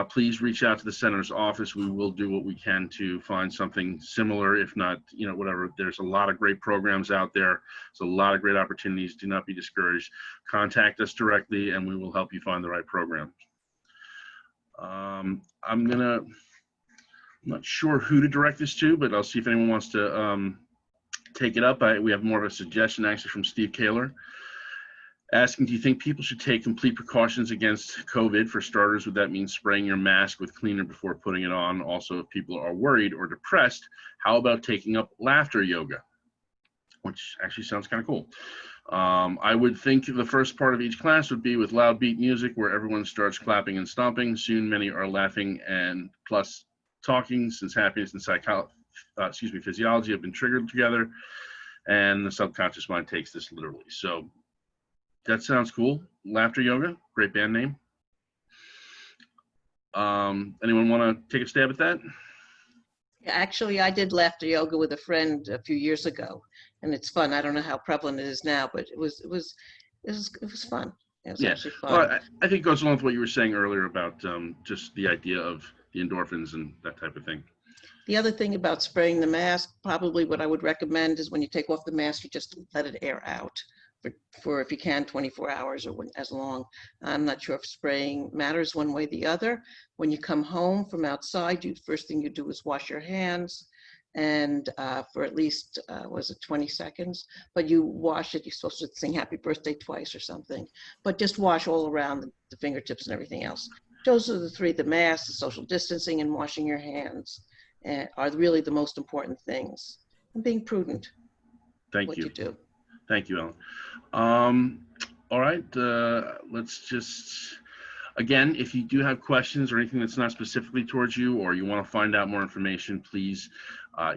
Please reach out to the senator's office. We will do what we can to find something similar, if not, whatever. There's a lot of great programs out there. There's a lot of great opportunities. Do not be discouraged. Contact us directly and we will help you find the right program. I'm not sure who to direct this to, but I'll see if anyone wants to take it up. We have more of a suggestion actually from Steve Kaler, asking, do you think people should take complete precautions against COVID? For starters, would that mean spraying your mask with cleaner before putting it on? Also, if people are worried or depressed, how about taking up laughter yoga? Which actually sounds kind of cool. I would think the first part of each class would be with loud beat music where everyone starts clapping and stomping. Soon many are laughing and plus talking, since happiness and physiology have been triggered together, and the subconscious mind takes this literally. So that sounds cool. Laughter yoga, great band name. Anyone want to take a stab at that? Actually, I did laughter yoga with a friend a few years ago, and it's fun. I don't know how prevalent it is now, but it was fun. It was actually fun. Well, I think it goes along with what you were saying earlier about just the idea of the endorphins and that type of thing. The other thing about spraying the mask, probably what I would recommend is when you take off the mask, you just let it air out for if you can, 24 hours or as long. I'm not sure if spraying matters one way or the other. When you come home from outside, first thing you do is wash your hands, and for at least, 20 seconds? But you wash it, you're supposed to sing happy birthday twice or something, but just wash all around the fingertips and everything else. Those are the three: the mask, the social distancing, and washing your hands are really the most important things. And being prudent. Thank you. What you do. Thank you, Ellen. All right, let's just, again, if you do have questions or anything that's not specifically towards you, or you want to find out more information, please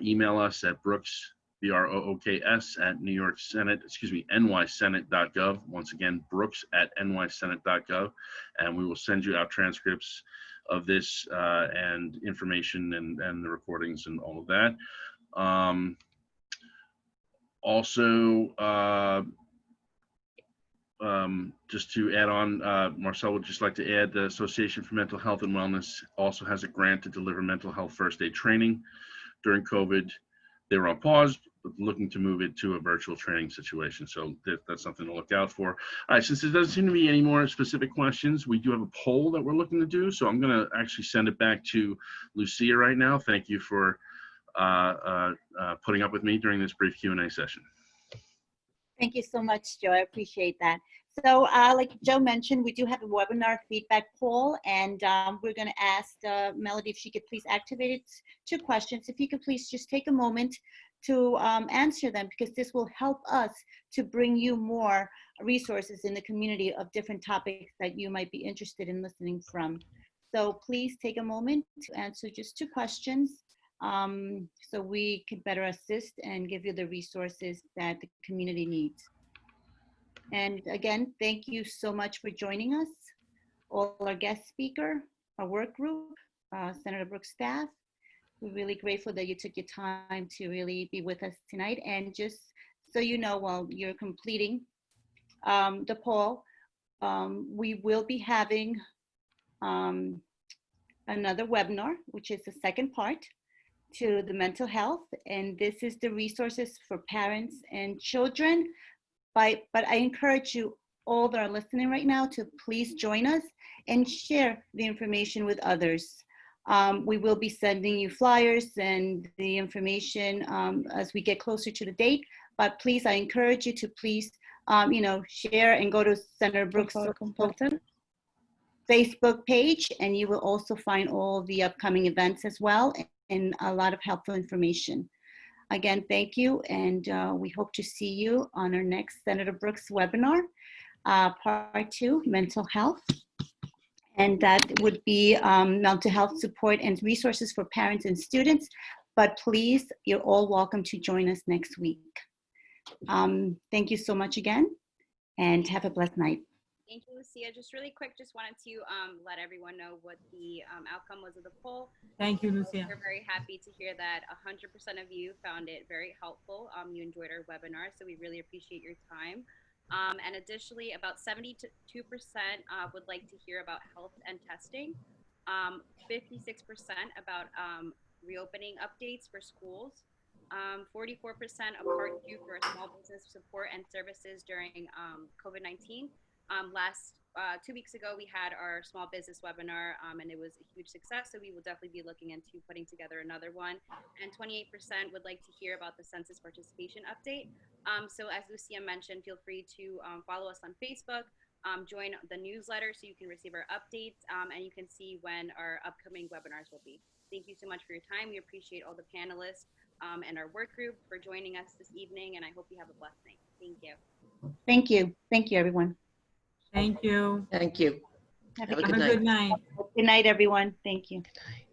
email us at Brooks, BROOKS at nysenate.gov. Once again, Brooks at nysenate.gov, and we will send you out transcripts of this and information and the recordings and all of that. Also, just to add on, Marcel would just like to add, the Association for Mental Health and Wellness also has a grant to deliver mental health first aid training. During COVID, they were on pause, but looking to move it to a virtual training situation. So that's something to look out for. All right, since there doesn't seem to be any more specific questions, we do have a poll that we're looking to do. So I'm going to actually send it back to Lucia right now. Thank you for putting up with me during this brief Q&A session. Thank you so much, Joe. I appreciate that. So like Joe mentioned, we do have a webinar feedback poll, and we're going to ask Melody if she could please activate it. 2 questions. If you could please just take a moment to answer them, because this will help us to bring you more resources in the community of different topics that you might be interested in listening from. So please take a moment to answer just 2 questions so we can better assist and give you the resources that the community needs. And again, thank you so much for joining us, all our guest speaker, our work group, Senator Brooks staff. We're really grateful that you took your time to really be with us tonight. And just so you know, while you're completing the poll, we will be having another webinar, which is the second part to the mental health. And this is the resources for parents and children. But I encourage you all that are listening right now to please join us and share the information with others. We will be sending you flyers and the information as we get closer to the date, but please, I encourage you to please share and go to Senator Brooks' Facebook page, and you will also find all the upcoming events as well, and a lot of helpful information. Again, thank you, and we hope to see you on our next Senator Brooks webinar, part 2, mental health. And that would be mental health support and resources for parents and students. But please, you're all welcome to join us next week. Thank you so much again, and have a blessed night. Thank you, Lucia. Just really quick, just wanted to let everyone know what the outcome was of the poll. Thank you, Lucia. We're very happy to hear that 100% of you found it very helpful. You enjoyed our webinar, so we really appreciate your time. And additionally, about 72% would like to hear about health and testing. 56% about reopening updates for schools. 44% of Part 2 for small business support and services during COVID-19. 2 weeks ago, we had our small business webinar, and it was a huge success. So we will definitely be looking into putting together another one. And 28% would like to hear about the census participation update. So as Lucia mentioned, feel free to follow us on Facebook, join the newsletter so you can receive our updates, and you can see when our upcoming webinars will be. Thank you so much for your time. We appreciate all the panelists and our work group for joining us this evening, and I hope you have a blessed night. Thank you. Thank you. Thank you, everyone. Thank you. Thank you. Have a good night. Good night, everyone. Thank you. Good night.